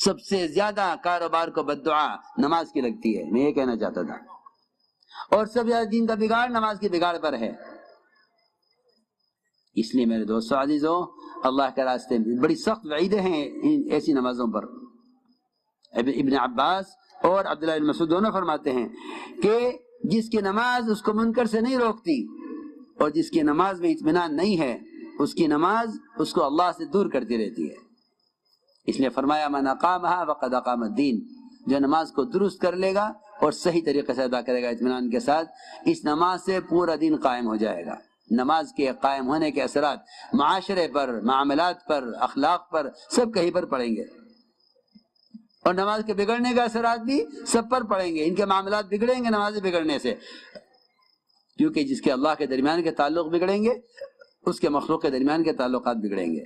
سب سے زیادہ کاروبار کو بددعا نماز کی لگتی ہے، میں یہ کہنا چاہتا تھا، اور سب زیادہ دین کا بگاڑ نماز کے بگاڑ پر ہے۔ اس لیے میرے دوستو عزیزو، اللہ کے راستے میں بڑی سخت وعیدیں ہیں ایسی نمازوں پر۔ ابن عباس اور عبداللہ بن مسعود دونوں فرماتے ہیں کہ جس کی نماز اس کو منکر سے نہیں روکتی اور جس کی نماز میں اطمینان نہیں ہے، اس کی نماز اس کو اللہ سے دور کرتی رہتی ہے۔ اس لیے فرمایا من اقامها فقد اقام الدین، جو نماز کو درست کر لے گا اور صحیح طریقے سے ادا کرے گا اطمینان کے ساتھ، اس نماز سے پورا دین قائم ہو جائے گا۔ نماز کے قائم ہونے کے اثرات معاشرے پر، معاملات پر، اخلاق پر، سب کہیں پر پڑیں گے، اور نماز کے بگڑنے کے اثرات بھی سب پر پڑیں گے۔ ان کے معاملات بگڑیں گے نماز بگڑنے سے، کیونکہ جس کے اللہ کے درمیان کے تعلق بگڑیں گے، اس کے مخلوق کے درمیان کے تعلقات بگڑیں گے۔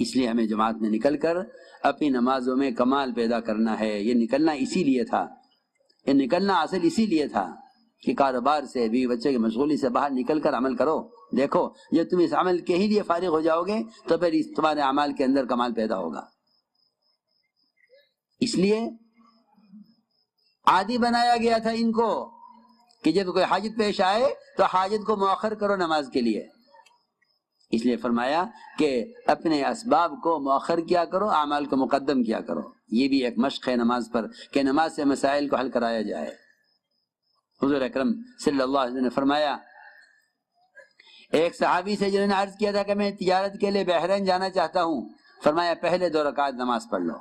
اس لیے ہمیں جماعت میں نکل کر اپنی نمازوں میں کمال پیدا کرنا ہے۔ یہ نکلنا اسی لیے تھا، یہ نکلنا اصل اسی لیے تھا کہ کاروبار سے بھی، بچے کی مشغولی سے باہر نکل کر عمل کرو۔ دیکھو جب تم اس عمل کے ہی لیے فارغ ہو جاؤ گے تو پھر تمہارے اعمال کے اندر کمال پیدا ہوگا۔ اس لیے عادی بنایا گیا تھا ان کو کہ جب کوئی حاجت پیش آئے تو حاجت کو مؤخر کرو نماز کے لیے۔ اس لیے فرمایا کہ اپنے اسباب کو مؤخر کیا کرو، اعمال کو مقدم کیا کرو۔ یہ بھی ایک مشق ہے نماز پر کہ نماز سے مسائل کو حل کرایا جائے۔ حضور اکرم صلی اللہ علیہ وسلم نے فرمایا، ایک صحابی سے جنہوں نے عرض کیا تھا کہ میں تجارت کے لیے بحرین جانا چاہتا ہوں، فرمایا پہلے 2 رکعت نماز پڑھ لو۔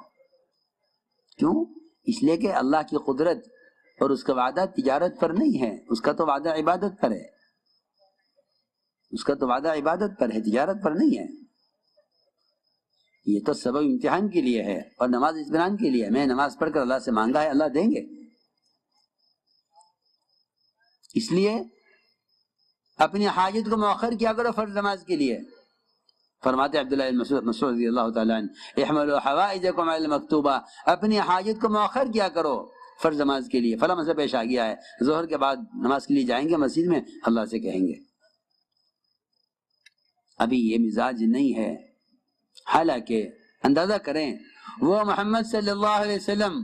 کیوں؟ اس لیے کہ اللہ کی قدرت اور اس کا وعدہ تجارت پر نہیں ہے، اس کا تو وعدہ عبادت پر ہے، اس کا تو وعدہ عبادت پر ہے، تجارت پر نہیں ہے۔ یہ تو سبب امتحان کے لیے ہے اور نماز اطمینان کے لیے۔ میں نماز پڑھ کر اللہ سے مانگا ہے، اللہ دیں گے۔ اس لیے اپنی حاجت کو مؤخر کیا کرو فرض نماز کے لیے۔ فرماتے عبداللہ بن مسعود رضی اللہ تعالیٰ عنہ، احملوا حوائجکم علی المکتوبہ، اپنی حاجت کو مؤخر کیا کرو فرض نماز کے لیے۔ فلاں مسئلہ پیش آ گیا ہے، ظہر کے بعد نماز کے لیے جائیں گے مسجد میں، اللہ سے کہیں گے۔ ابھی یہ مزاج نہیں ہے، حالانکہ اندازہ کریں وہ محمد صلی اللہ علیہ وسلم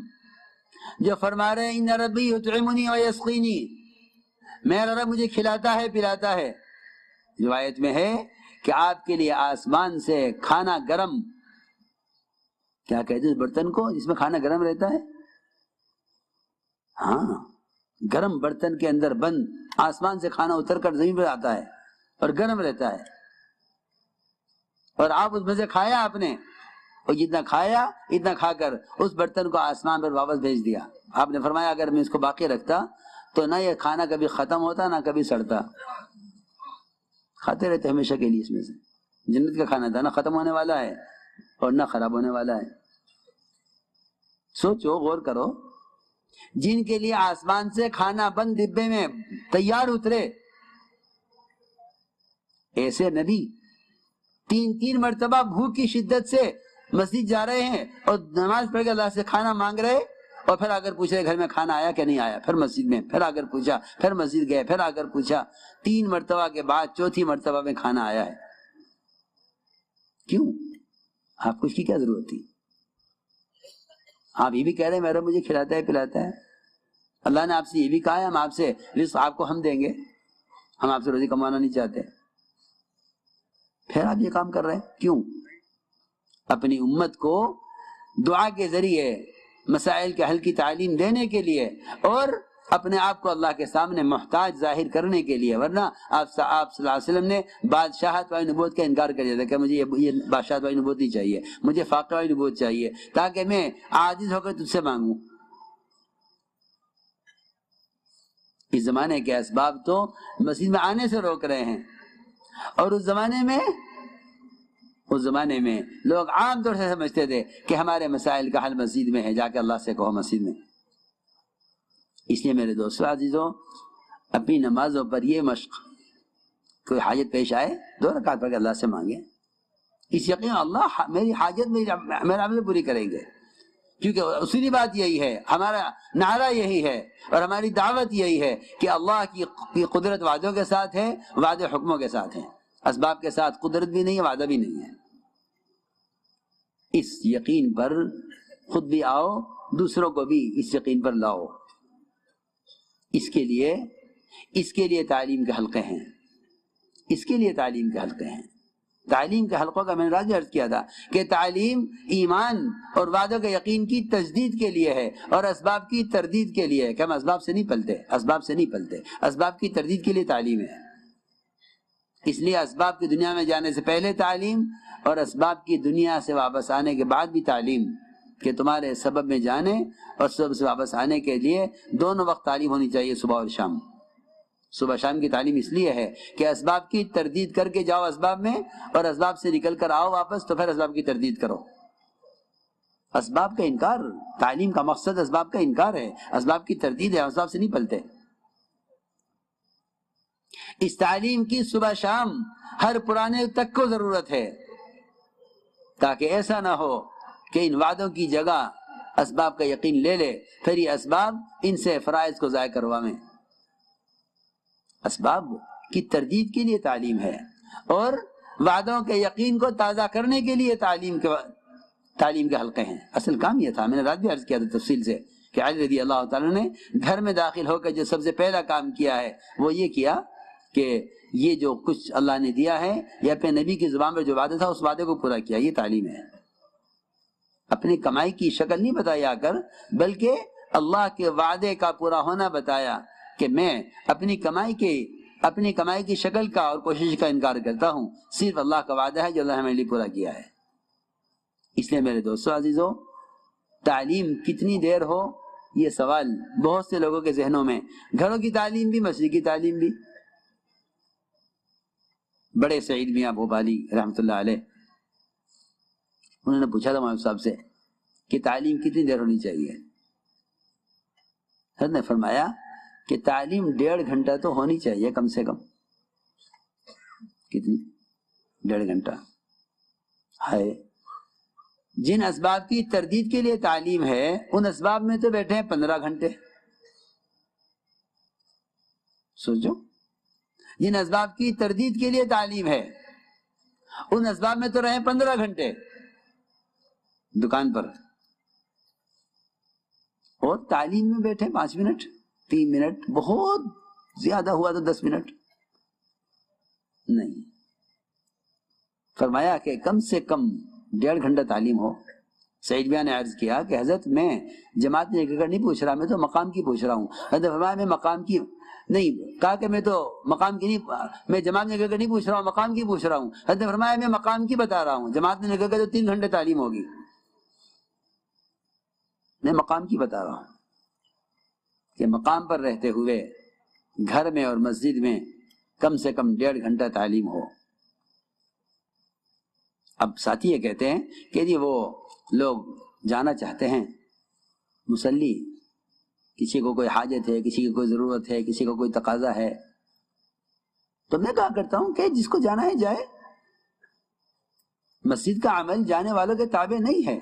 جو فرما رہے ہیں ان ربی یطعمنی ویسقینی، میرا رب مجھے کھلاتا ہے پلاتا ہے۔ روایت میں ہے کہ آپ کے لیے آسمان سے کھانا گرم، کیا کہتے ہیں برتن کو جس میں کھانا گرم رہتا ہے؟ ہاں، گرم برتن کے اندر بند آسمان سے کھانا اتر کر زمین پر آتا ہے اور گرم رہتا ہے، اور آپ اس میں سے کھایا آپ نے، اور جتنا کھایا اتنا کھا کر اس برتن کو آسمان پر واپس بھیج دیا۔ آپ نے فرمایا اگر میں اس کو باقی رکھتا تو نہ یہ کھانا کبھی ختم ہوتا نہ کبھی سڑتا، کھاتے رہتے ہمیشہ کے لیے اس میں سے۔ جنت کا کھانا تھا، نہ ختم ہونے والا ہے اور نہ خراب ہونے والا ہے۔ سوچو، غور کرو، جن کے لیے آسمان سے کھانا بند ڈبے میں تیار اترے، ایسے نبی 3 مرتبہ بھوک کی شدت سے مسجد جا رہے ہیں اور نماز پڑھ کے اللہ سے کھانا مانگ رہے، اور پھر اگر پوچھ رہے گھر میں کھانا آیا کہ نہیں آیا، پھر مسجد میں، پھر اگر پوچھا، پھر مسجد گئے، پھر اگر پوچھا، 3 مرتبہ کے بعد 4تھی مرتبہ میں کھانا آیا ہے۔ کیوں؟ آپ کو اس کی کیا ضرورت تھی؟ آپ یہ بھی کہہ رہے ہیں میرا مجھے کھلاتا ہے پلاتا ہے۔ اللہ نے آپ سے یہ بھی کہا ہے ہم آپ سے رزق آپ کو ہم دیں گے، ہم آپ سے روزی کمانا نہیں چاہتے، پھر آپ یہ کام کر رہے ہیں کیوں؟ اپنی امت کو دعا کے ذریعے مسائل کے حل کی تعلیم دینے کے لیے اور اپنے آپ کو اللہ کے سامنے محتاج ظاہر کرنے کے لیے، ورنہ آپ صلی اللہ علیہ وسلم نے بادشاہت والی نبوت کا انکار کر دیا تھا کہ مجھے یہ بادشاہت والی نبوت نہیں چاہیے، مجھے فاقہ والی نبوت چاہیے تاکہ میں عاجز ہو کر تجھ سے مانگوں۔ اس زمانے کے اسباب تو مسجد میں آنے سے روک رہے ہیں، اور اس زمانے میں لوگ عام طور سے سمجھتے تھے کہ ہمارے مسائل کا حل مسجد میں ہے، جا کے اللہ سے کہو مسجد میں۔ اس لیے میرے دوستو عزیزوں، اپنی نمازوں پر یہ مشق، کوئی حاجت پیش آئے 2 رکعت پڑھ کے اللہ سے مانگیں، اس یقین اللہ میری حاجت میرا عمل پوری کریں گے، کیونکہ اصولی بات یہی ہے، ہمارا نعرہ یہی ہے اور ہماری دعوت یہی ہے کہ اللہ کی قدرت وعدوں کے ساتھ ہے، وعدے حکموں کے ساتھ ہیں، اسباب کے ساتھ قدرت بھی نہیں ہے، وعدہ بھی نہیں ہے۔ اس یقین پر خود بھی آؤ، دوسروں کو بھی اس یقین پر لاؤ۔ اس کے لیے تعلیم کے حلقے ہیں، اس کے لیے تعلیم کے حلقے ہیں۔ تعلیم کے حلقوں کا میں نے آج عرض کیا تھا کہ تعلیم ایمان اور وعدوں کے یقین کی تجدید کے لیے ہے اور اسباب کی تردید کے لیے ہے، کہ ہم اسباب سے نہیں پلتے، اسباب کی تردید کے لیے تعلیم ہے۔ اس لیے اسباب کی دنیا میں جانے سے پہلے تعلیم اور اسباب کی دنیا سے واپس آنے کے بعد بھی تعلیم، کہ تمہارے سبب میں جانے اور سبب سے واپس آنے کے لیے دونوں وقت تعلیم ہونی چاہیے، صبح اور شام۔ صبح شام کی تعلیم اس لیے ہے کہ اسباب کی تردید کر کے جاؤ اسباب میں، اور اسباب سے نکل کر آؤ واپس تو پھر اسباب کی تردید کرو۔ اسباب کا انکار، تعلیم کا مقصد اسباب کا انکار ہے، اسباب کی تردید ہے، اسباب سے نہیں پلتے۔ اس تعلیم کی صبح شام ہر پرانے تک کو ضرورت ہے، تاکہ ایسا نہ ہو کہ ان وعدوں کی جگہ اسباب کا یقین لے لے، پھر یہ اسباب ان سے فرائض کو ضائع کرواویں۔ اسباب کی تردید کے لیے تعلیم ہے، اور وعدوں کے یقین کو تازہ کرنے کے لیے تعلیم کے حلقے ہیں۔ اصل کام یہ تھا، میں نے رات بھی عرض کیا تھا تفصیل سے، کہ علی رضی اللہ تعالیٰ نے گھر میں داخل ہو کر جو سب سے پہلا کام کیا ہے وہ یہ کیا کہ یہ جو کچھ اللہ نے دیا ہے یا اپنے نبی کی زبان پر جو وعدہ تھا اس وعدے کو پورا کیا۔ یہ تعلیم ہے، اپنی کمائی کی شکل نہیں بتائی آ کر، بلکہ اللہ کے وعدے کا پورا ہونا بتایا، کہ میں اپنی کمائی کی شکل کا اور کوشش کا انکار کرتا ہوں، صرف اللہ کا وعدہ ہے جو اللہ نے میرے لیے پورا کیا ہے۔ اس لیے میرے دوستو عزیزو، تعلیم کتنی دیر ہو، یہ سوال بہت سے لوگوں کے ذہنوں میں، گھروں کی تعلیم بھی، مسجد کی تعلیم بھی۔ بڑے سعید میاں بھوپالی رحمۃ اللہ علیہ، انہوں نے پوچھا تھا مولوی صاحب سے کہ تعلیم کتنی دیر ہونی چاہیے؟ حضرت نے فرمایا کہ تعلیم 1.5 گھنٹہ تو ہونی چاہیے کم سے کم۔ کتنی؟ 1.5 گھنٹہ ہے۔ جن اسباب کی تردید کے لیے تعلیم ہے ان اسباب میں تو بیٹھے ہیں 15 گھنٹے۔ سوچو، جن اسباب کی تردید کے لیے تعلیم ہے ان اسباب میں تو رہے 15 گھنٹے دکان پر، اور تعلیم میں بیٹھے 5 منٹ 3 منٹ، بہت زیادہ ہوا تو 10 منٹ نہیں۔ فرمایا کہ کم سے کم 1.5 گھنٹہ تعلیم ہو۔ سعید میاں نے عرض کیا کہ حضرت میں جماعت میں لے کر نہیں پوچھ رہا، میں تو مقام کی پوچھ رہا ہوں۔ حضرت فرمایا میں مقام کی نہیں کہا کہ میں تو مقام کی نہیں، میں جماعت میں لے کر نہیں پوچھ رہا ہوں، مقام کی پوچھ رہا ہوں۔ حضرت فرمایا میں مقام کی بتا رہا ہوں، جماعت میں لے کر تو 3 گھنٹے تعلیم ہوگی، میں مقام کی بتا رہا ہوں کہ مقام پر رہتے ہوئے گھر میں اور مسجد میں کم سے کم 1.5 گھنٹہ تعلیم ہو۔ اب ساتھی یہ کہتے ہیں کہ جی وہ لوگ جانا چاہتے ہیں مصلی، کسی کو کوئی حاجت ہے، کسی کی کوئی ضرورت ہے، کسی کو کوئی تقاضا ہے، تو میں کہا کرتا ہوں کہ جس کو جانا ہے جائے۔ مسجد کا عمل جانے والوں کے تابع نہیں ہے،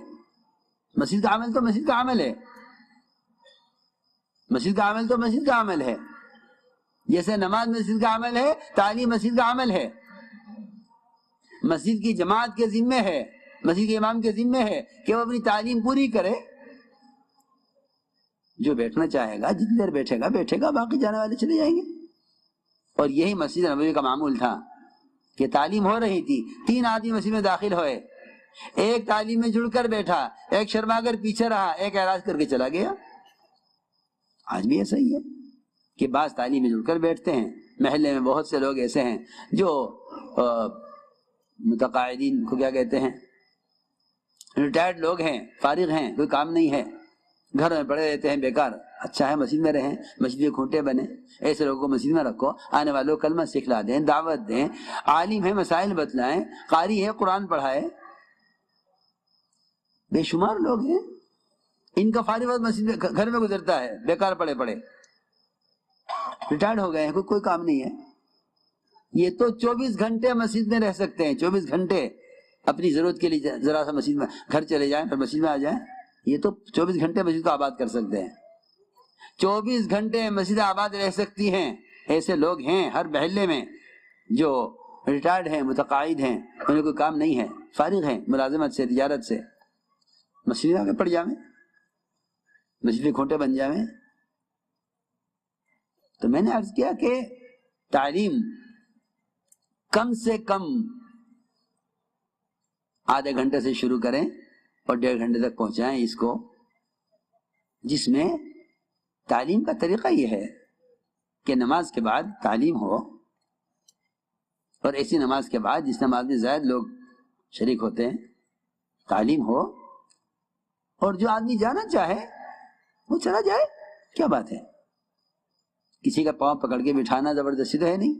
مسجد کا عمل تو مسجد کا عمل ہے، مسجد کا عمل تو مسجد کا عمل ہے، جیسے نماز مسجد کا عمل ہے، تعلیم مسجد کا عمل ہے۔ مسجد کی جماعت کے ذمے ہے، مسجد کے امام کے ذمے ہے کہ وہ اپنی تعلیم پوری کرے۔ جو بیٹھنا چاہے گا جتنی دیر بیٹھے گا، باقی جانے والے چلے جائیں گے۔ اور یہی مسجد نبوی کا معمول تھا کہ تعلیم ہو رہی تھی، 3 آدمی مسجد میں داخل ہوئے، ایک تعلیم میں جڑ کر بیٹھا، ایک شرما کر پیچھے رہا، ایک اعراض کر کے چلا گیا۔ آج بھی ایسا ہی ہے کہ بعض تعلیم میں جڑ کر بیٹھتے ہیں۔ محلے میں بہت سے لوگ ایسے ہیں جو متقاعدین کو کیا کہتے ہیں، ریٹائرڈ لوگ ہیں، فارغ ہیں، کوئی کام نہیں ہے، گھر میں پڑے رہتے ہیں بیکار۔ اچھا ہے مسجد میں رہیں، مسجد کے کھوٹے بنے، ایسے لوگوں کو مسجد میں رکھو، آنے والوں کو کلمہ سکھلا دیں، دعوت دیں، عالم ہے مسائل بتلائیں، قاری ہے قرآن پڑھائے۔ بے شمار لوگ ہیں ان کا فارغ وقت مسجد میں گھر میں گزرتا ہے، بیکار پڑے پڑے، ریٹائرڈ ہو گئے ہیں، کوئی کام نہیں ہے۔ یہ تو 24 گھنٹے مسجد میں رہ سکتے ہیں، 24 گھنٹے اپنی ضرورت کے لیے ذرا سا مسجد میں گھر چلے جائیں اور مسجد میں آ جائیں، یہ تو 24 گھنٹے مسجد کو آباد کر سکتے ہیں۔ 24 گھنٹے مسجد آباد رہ سکتی ہیں، ایسے لوگ ہیں ہر محلے میں جو ریٹائرڈ ہیں، متقاعد ہیں، انہیں کوئی کام نہیں ہے، فارغ ہیں ملازمت سے، تجارت سے، مسجد آگے پڑ جاویں، مسجد کھوٹے بن جاویں. تو میں نے عرض کیا کہ تعلیم کم سے کم آدھے گھنٹے سے شروع کریں اور 1.5 گھنٹے تک پہنچائیں اس کو، جس میں تعلیم کا طریقہ یہ ہے کہ نماز کے بعد تعلیم ہو، اور ایسی نماز کے بعد جس نماز میں زائد لوگ شریک ہوتے ہیں تعلیم ہو، اور جو آدمی جانا چاہے وہ چلا جائے. کیا بات ہے؟ کسی کا پاؤں پکڑ کے بٹھانا زبردستی تو ہے نہیں،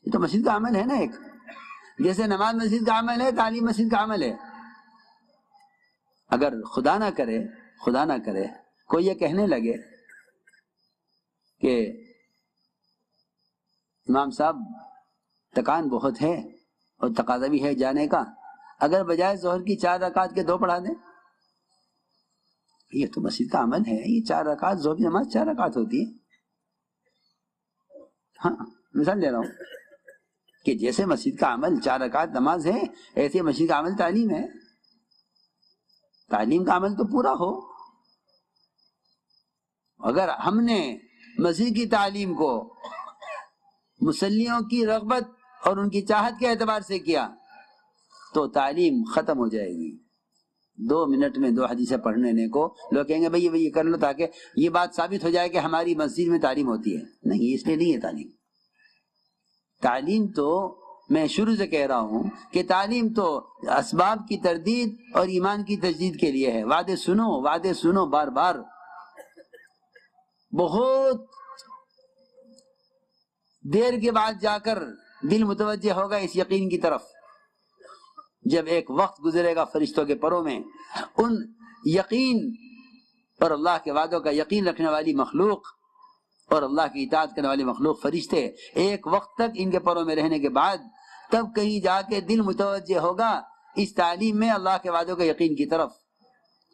یہ تو مسجد کا عمل ہے نا. ایک جیسے نماز مسجد کا عمل ہے، تعلیم مسجد کا عمل ہے. اگر خدا نہ کرے کوئی یہ کہنے لگے کہ امام صاحب تکان بہت ہے اور تقاضا بھی ہے جانے کا، اگر بجائے ظہر کی 4 رکعت کے 2 پڑھا دیں. یہ تو مسجد کا عمل ہے، یہ 4 رکعت ظہر کی نماز 4 رکعت ہوتی ہے. ہاں مثال دے رہا ہوں کہ جیسے مسجد کا عمل 4 رکعت نماز ہے، ایسے مسجد کا عمل تعلیم ہے. تعلیم کا عمل تو پورا ہو. اگر ہم نے مسجد کی تعلیم کو مصلیوں کی رغبت اور ان کی چاہت کے اعتبار سے کیا تو تعلیم ختم ہو جائے گی. 2 منٹ میں 2 حدیثیں پڑھنے کو لوگ کہیں گے بھئی یہ کر لو تاکہ یہ بات ثابت ہو جائے کہ ہماری مسجد میں تعلیم ہوتی ہے. نہیں، اس لیے نہیں ہے تعلیم. تعلیم تو میں شروع سے کہہ رہا ہوں کہ تعلیم تو اسباب کی تردید اور ایمان کی تجدید کے لیے ہے. وعدے سنو بار بار. بہت دیر کے بعد جا کر دل متوجہ ہوگا اس یقین کی طرف، جب ایک وقت گزرے گا فرشتوں کے پروں میں ان یقین اور اللہ کے وعدوں کا یقین رکھنے والی مخلوق اور اللہ کی اطاعت کرنے والی مخلوق فرشتے ایک وقت تک ان کے پروں میں رہنے کے بعد تب کہیں جا کے دل متوجہ ہوگا اس تعلیم میں اللہ کے وعدوں کا یقین کی طرف.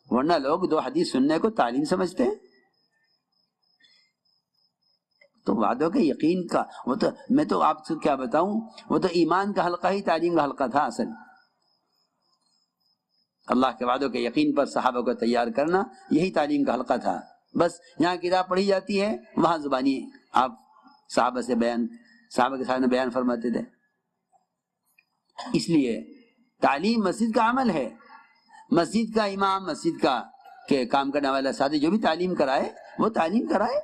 ورنہ لوگ 2 حدیث سننے کو تعلیم سمجھتے ہیں. تو وعدوں کے یقین کا وہ تو میں تو آپ سے کیا بتاؤں، وہ تو ایمان کا حلقہ ہی تعلیم کا حلقہ تھا. اصل اللہ کے وعدوں کے یقین پر صحابہ کو تیار کرنا یہی تعلیم کا حلقہ تھا. بس یہاں کتاب پڑھی جاتی ہے، وہاں زبانی آپ صحابہ کے سامنے بیان فرماتے تھے. اس لیے تعلیم مسجد کا عمل ہے. مسجد کا امام، مسجد کا کہ کام کرنے والا ساتھی جو بھی تعلیم کرائے وہ تعلیم کرائے.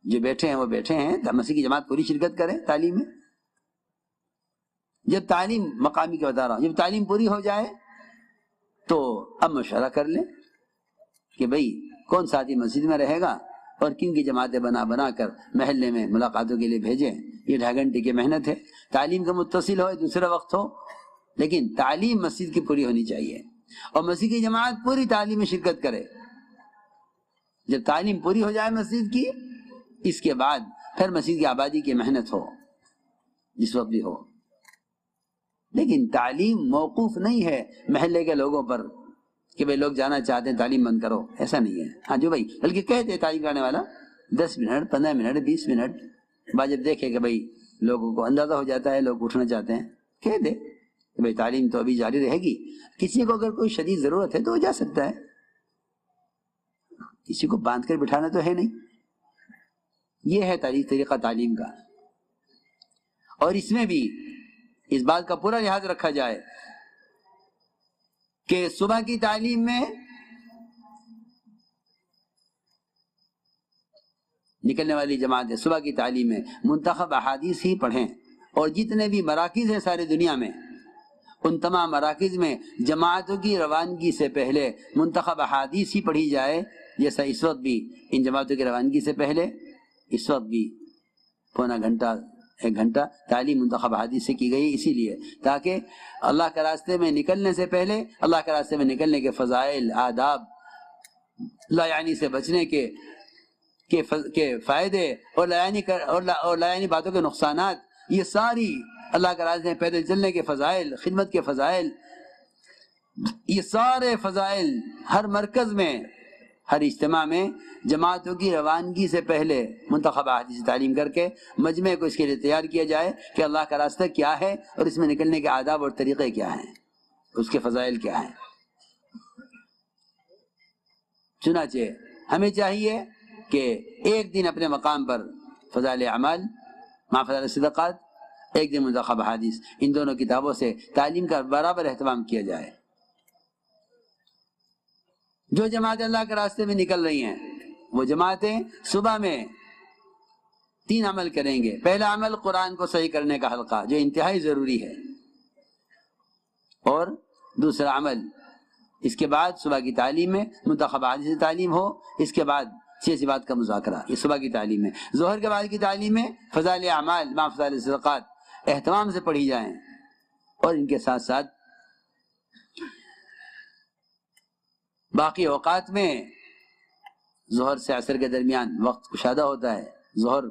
جو بیٹھے ہیں وہ بیٹھے ہیں، مسجد کی جماعت پوری شرکت کرے تعلیم میں. جب تعلیم مقامی کے بتا رہا ہوں، جب تعلیم پوری ہو جائے تو اب مشورہ کر لیں کہ بھئی کون ساتھی مسجد میں رہے گا اور کن کی جماعتیں بنا کر محلے میں ملاقاتوں کے لیے بھیجیں. یہ 2.5 گھنٹے کی محنت ہے. تعلیم کا متصل ہو، دوسرا وقت ہو، لیکن تعلیم مسجد کی پوری ہونی چاہیے اور مسجد کی جماعت پوری تعلیم میں شرکت کرے. جب تعلیم پوری ہو جائے مسجد کی، اس کے بعد پھر مسجد کی آبادی کی محنت ہو جس وقت بھی ہو. لیکن تعلیم موقوف نہیں ہے محلے کے لوگوں پر کہ بھئی لوگ جانا چاہتے ہیں تعلیم بند کرو، ایسا نہیں ہے. ہاں جو بھئی بلکہ کہتے تعلیم کرنے والا 10 منٹ 15 منٹ 20 منٹ بعد جب دیکھے کہ بھئی لوگوں کو اندازہ ہو جاتا ہے لوگ اٹھنا چاہتے ہیں، کہہ دے کہ بھئی تعلیم تو ابھی جاری رہے گی. کسی کو اگر کوئی شدید ضرورت ہے تو وہ جا سکتا ہے، کسی کو باندھ کر بٹھانا تو ہے نہیں. یہ ہے طریقہ تعلیم کا. اور اس میں بھی اس بات کا پورا لحاظ رکھا جائے کہ صبح کی تعلیم میں نکلنے والی جماعت صبح کی تعلیم میں منتخب احادیث ہی پڑھیں، اور جتنے بھی مراکز ہیں ساری دنیا میں ان تمام مراکز میں جماعتوں کی روانگی سے پہلے منتخب احادیث ہی پڑھی جائے. جیسا اس وقت بھی ان جماعتوں کی روانگی سے پہلے اس وقت بھی پونا گھنٹہ 1 گھنٹہ تعلیم منتخب حدیث سے کی گئی، اسی لیے تاکہ اللہ کے راستے میں نکلنے سے پہلے اللہ کے راستے میں نکلنے کے فضائل، آداب، لا یعنی سے بچنے کے فائدے اور لا یعنی باتوں کے نقصانات، یہ ساری اللہ کے راستے میں پیدل چلنے کے فضائل، خدمت کے فضائل، یہ سارے فضائل ہر مرکز میں ہر اجتماع میں جماعتوں کی روانگی سے پہلے منتخب احادیث تعلیم کر کے مجمع کو اس کے لیے تیار کیا جائے کہ اللہ کا راستہ کیا ہے اور اس میں نکلنے کے آداب اور طریقے کیا ہیں، اس کے فضائل کیا ہیں. چنانچہ ہمیں چاہیے کہ ایک دن اپنے مقام پر فضائل اعمال مع فضائل صدقات، ایک دن منتخب حدیث، ان دونوں کتابوں سے تعلیم کا برابر اہتمام کیا جائے۔ جو جماعتیں اللہ کے راستے میں نکل رہی ہیں وہ جماعتیں صبح میں 3 عمل کریں گے۔ پہلا عمل قرآن کو صحیح کرنے کا حلقہ جو انتہائی ضروری ہے، اور دوسرا عمل اس کے بعد صبح کی تعلیم میں منتخب حدیث تعلیم ہو، اس کے بعد سیاسی بات کا مذاکرہ، یہ صبح کی تعلیم میں۔ ظہر کے بعد کی تعلیم میں فضائل اعمال مع فضائل صدقات اہتمام سے پڑھی جائیں، اور ان کے ساتھ ساتھ باقی اوقات میں ظہر سے عصر کے درمیان وقت کشادہ ہوتا ہے، ظہر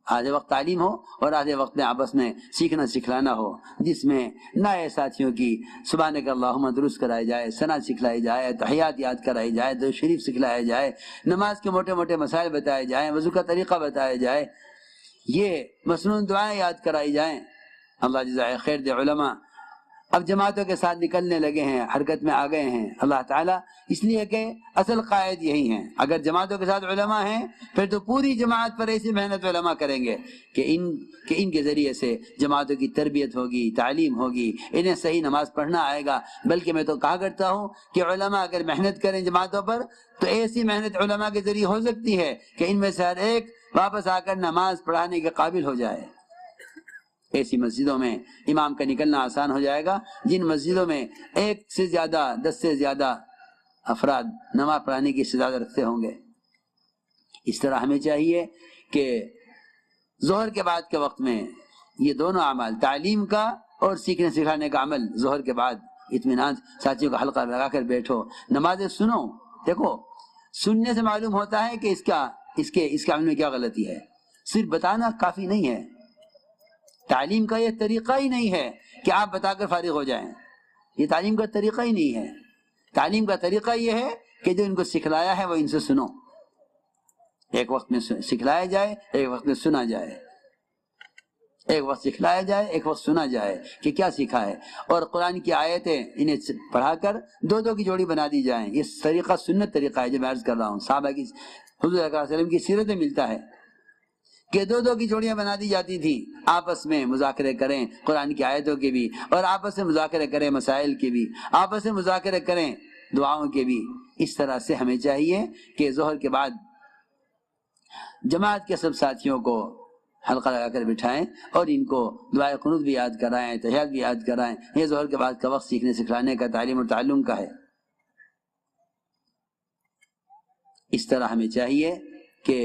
آدھے وقت تعلیم ہو اور آدھے وقت میں آپس میں سیکھنا سکھلانا ہو، جس میں نئے ساتھیوں کی سبحانک اللہم درست کرائی جائے، ثنا سکھلائی جائے، تحیات یاد کرائی جائے، درود شریف سکھلایا جائے، نماز کے موٹے موٹے مسائل بتائے جائیں، وضو کا طریقہ بتایا جائے، یہ مسنون دعائیں یاد کرائی جائیں۔ اللہ جزائے خیر دے علماء اب جماعتوں کے ساتھ نکلنے لگے ہیں، حرکت میں آ گئے ہیں اللہ تعالیٰ، اس لیے کہ اصل قائد یہی ہیں۔ اگر جماعتوں کے ساتھ علماء ہیں پھر تو پوری جماعت پر ایسی محنت علماء کریں گے کہ ان کے ذریعے سے جماعتوں کی تربیت ہوگی، تعلیم ہوگی، انہیں صحیح نماز پڑھنا آئے گا۔ بلکہ میں تو کہا کرتا ہوں کہ علماء اگر محنت کریں جماعتوں پر تو ایسی محنت علماء کے ذریعے ہو سکتی ہے کہ ان میں سے ہر ایک واپس آ کر نماز پڑھانے کے قابل ہو جائے۔ ایسی مسجدوں میں امام کا نکلنا آسان ہو جائے گا جن مسجدوں میں 1 سے زیادہ 10 سے زیادہ افراد نماز پڑھانے کی استعداد رکھتے ہوں گے۔ اس طرح ہمیں چاہیے کہ ظہر کے بعد کے وقت میں یہ دونوں اعمال، تعلیم کا اور سیکھنے سکھانے کا عمل، ظہر کے بعد اطمینان ساتھیوں کا حلقہ لگا کر بیٹھو، نمازیں سنو۔ دیکھو سننے سے معلوم ہوتا ہے کہ اس کے عمل میں کیا غلطی ہے، صرف بتانا کافی نہیں ہے۔ تعلیم کا یہ طریقہ ہی نہیں ہے کہ آپ بتا کر فارغ ہو جائیں، یہ تعلیم کا طریقہ ہی نہیں ہے۔ تعلیم کا طریقہ یہ ہے کہ جو ان کو سکھلایا ہے وہ ان سے سنو، ایک وقت میں سکھلایا جائے، ایک وقت میں سنا جائے، ایک وقت سکھلایا جائے، ایک وقت سنا جائے کہ کیا سیکھا ہے، اور قرآن کی آیتیں انہیں پڑھا کر 2 کی جوڑی بنا دی جائیں۔ یہ طریقہ سنت طریقہ ہے جو میں عرض کر رہا ہوں، صحابہ کی حضور صلی اللہ علیہ وسلم کی سیرت میں ملتا ہے کہ 2 کی جوڑیاں بنا دی جاتی تھی، آپس میں مذاکرے کریں قرآن کی آیتوں کے بھی، اور آپس میں مذاکرے کریں مسائل کے بھی، آپس میں مذاکرے کریں دعاؤں کے بھی۔ اس طرح سے ہمیں چاہیے کہ ظہر کے بعد جماعت کے سب ساتھیوں کو حلقہ لگا کر بٹھائیں اور ان کو دعائے قنوت بھی یاد کرائیں، تحیات بھی یاد کرائیں۔ یہ ظہر کے بعد کا وقت سیکھنے سکھلانے کا، تعلیم اور تعلم کا ہے۔ اس طرح ہمیں چاہیے کہ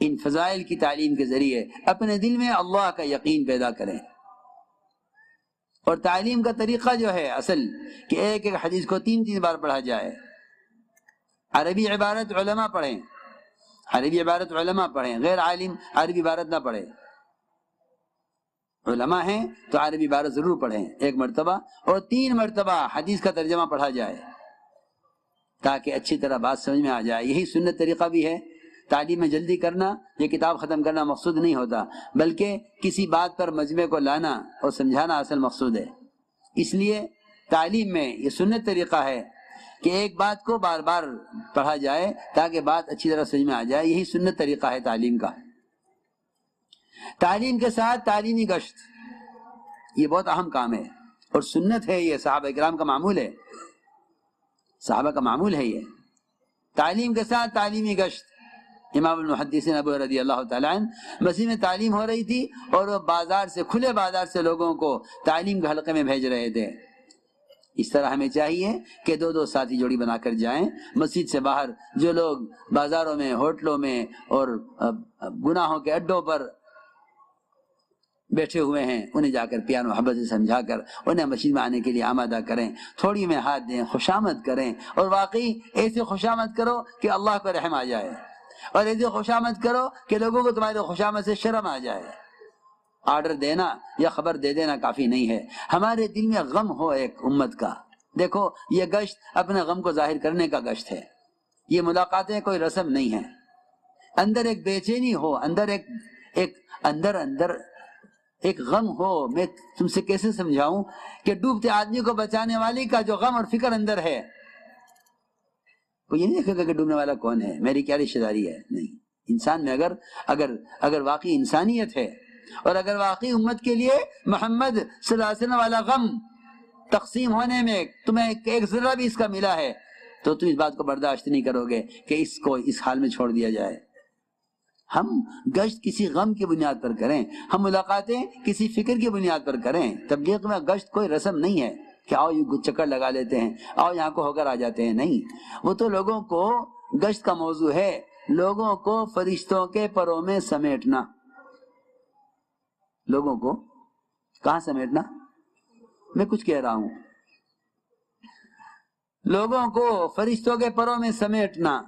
ان فضائل کی تعلیم کے ذریعے اپنے دل میں اللہ کا یقین پیدا کریں، اور تعلیم کا طریقہ جو ہے اصل کہ ایک حدیث کو 3 بار پڑھا جائے۔ عربی عبارت علماء پڑھیں، عربی عبارت علماء پڑھیں، غیر عالم عربی عبارت نہ پڑھیں۔ علماء ہیں تو عربی عبارت ضرور پڑھیں 1 مرتبہ، اور 3 مرتبہ حدیث کا ترجمہ پڑھا جائے تاکہ اچھی طرح بات سمجھ میں آ جائے۔ یہی سنت طریقہ بھی ہے۔ تعلیم میں جلدی کرنا، یہ کتاب ختم کرنا مقصود نہیں ہوتا، بلکہ کسی بات پر مجمع کو لانا اور سمجھانا اصل مقصود ہے۔ اس لیے تعلیم میں یہ سنت طریقہ ہے کہ ایک بات کو بار بار پڑھا جائے تاکہ بات اچھی طرح سمجھ میں آ جائے، یہی سنت طریقہ ہے تعلیم کا۔ تعلیم کے ساتھ تعلیمی گشت، یہ بہت اہم کام ہے اور سنت ہے، یہ صحابہ کرام کا معمول ہے، صحابہ کا معمول ہے یہ۔ تعلیم کے ساتھ تعلیمی گشت۔ امام المحدثین ابو رضی اللہ تعالیٰ عنہ مسجد میں تعلیم ہو رہی تھی اور وہ کھلے بازار سے لوگوں کو تعلیم کے حلقے میں بھیج رہے تھے۔ اس طرح ہمیں چاہیے کہ 2 ساتھی جوڑی بنا کر جائیں مسجد سے باہر، جو لوگ بازاروں میں، ہوٹلوں میں اور گناہوں کے اڈوں پر بیٹھے ہوئے ہیں انہیں جا کر پیار محبت سے سمجھا کر انہیں مسجد میں آنے کے لیے آمادہ کریں، تھوڑی میں ہاتھ دیں، خوشامد کریں، اور واقعی ایسی خوشامد کرو کہ اللہ کو رحم آ جائے، اور ایسی خوشامد کرو کہ لوگوں کو تمہاری خوشامد سے شرم آ جائے۔ آرڈر دینا یا خبر دے دینا کافی نہیں ہے، ہمارے دل میں غم ہو ایک امت کا۔ دیکھو یہ گشت اپنے غم کو ظاہر کرنے کا گشت ہے، یہ ملاقاتیں کوئی رسم نہیں ہے۔ اندر ایک بے چینی ہو، اندر ایک غم ہو۔ میں تم سے کیسے سمجھاؤں کہ ڈوبتے آدمی کو بچانے والی کا جو غم اور فکر اندر ہے، کوئی یہ نہیں دیکھے گا کہ ڈوبنے والا کون ہے، میری کیا رشتہ داری ہے، نہیں. انسان میں اگر واقعی انسانیت ہے اور اگر واقعی امت کے لیے محمد صلی اللہ علیہ وسلم والا غم تقسیم ہونے میں تمہیں ایک ذرہ بھی اس کا ملا ہے تو تم اس بات کو برداشت نہیں کرو گے کہ اس کو اس حال میں چھوڑ دیا جائے. ہم گشت کسی غم کی بنیاد پر کریں، ہم ملاقاتیں کسی فکر کی بنیاد پر کریں. تبلیغ میں گشت کوئی رسم نہیں ہے کہ آؤ یہ چکر لگا لیتے ہیں، آؤ یہاں کو ہو کر آ جاتے ہیں، نہیں. وہ تو لوگوں کو گشت کا موضوع ہے لوگوں کو فرشتوں کے پروں میں سمیٹنا. لوگوں کو کہاں سمیٹنا؟ میں کچھ کہہ رہا ہوں. لوگوں کو فرشتوں کے پروں میں سمیٹنا،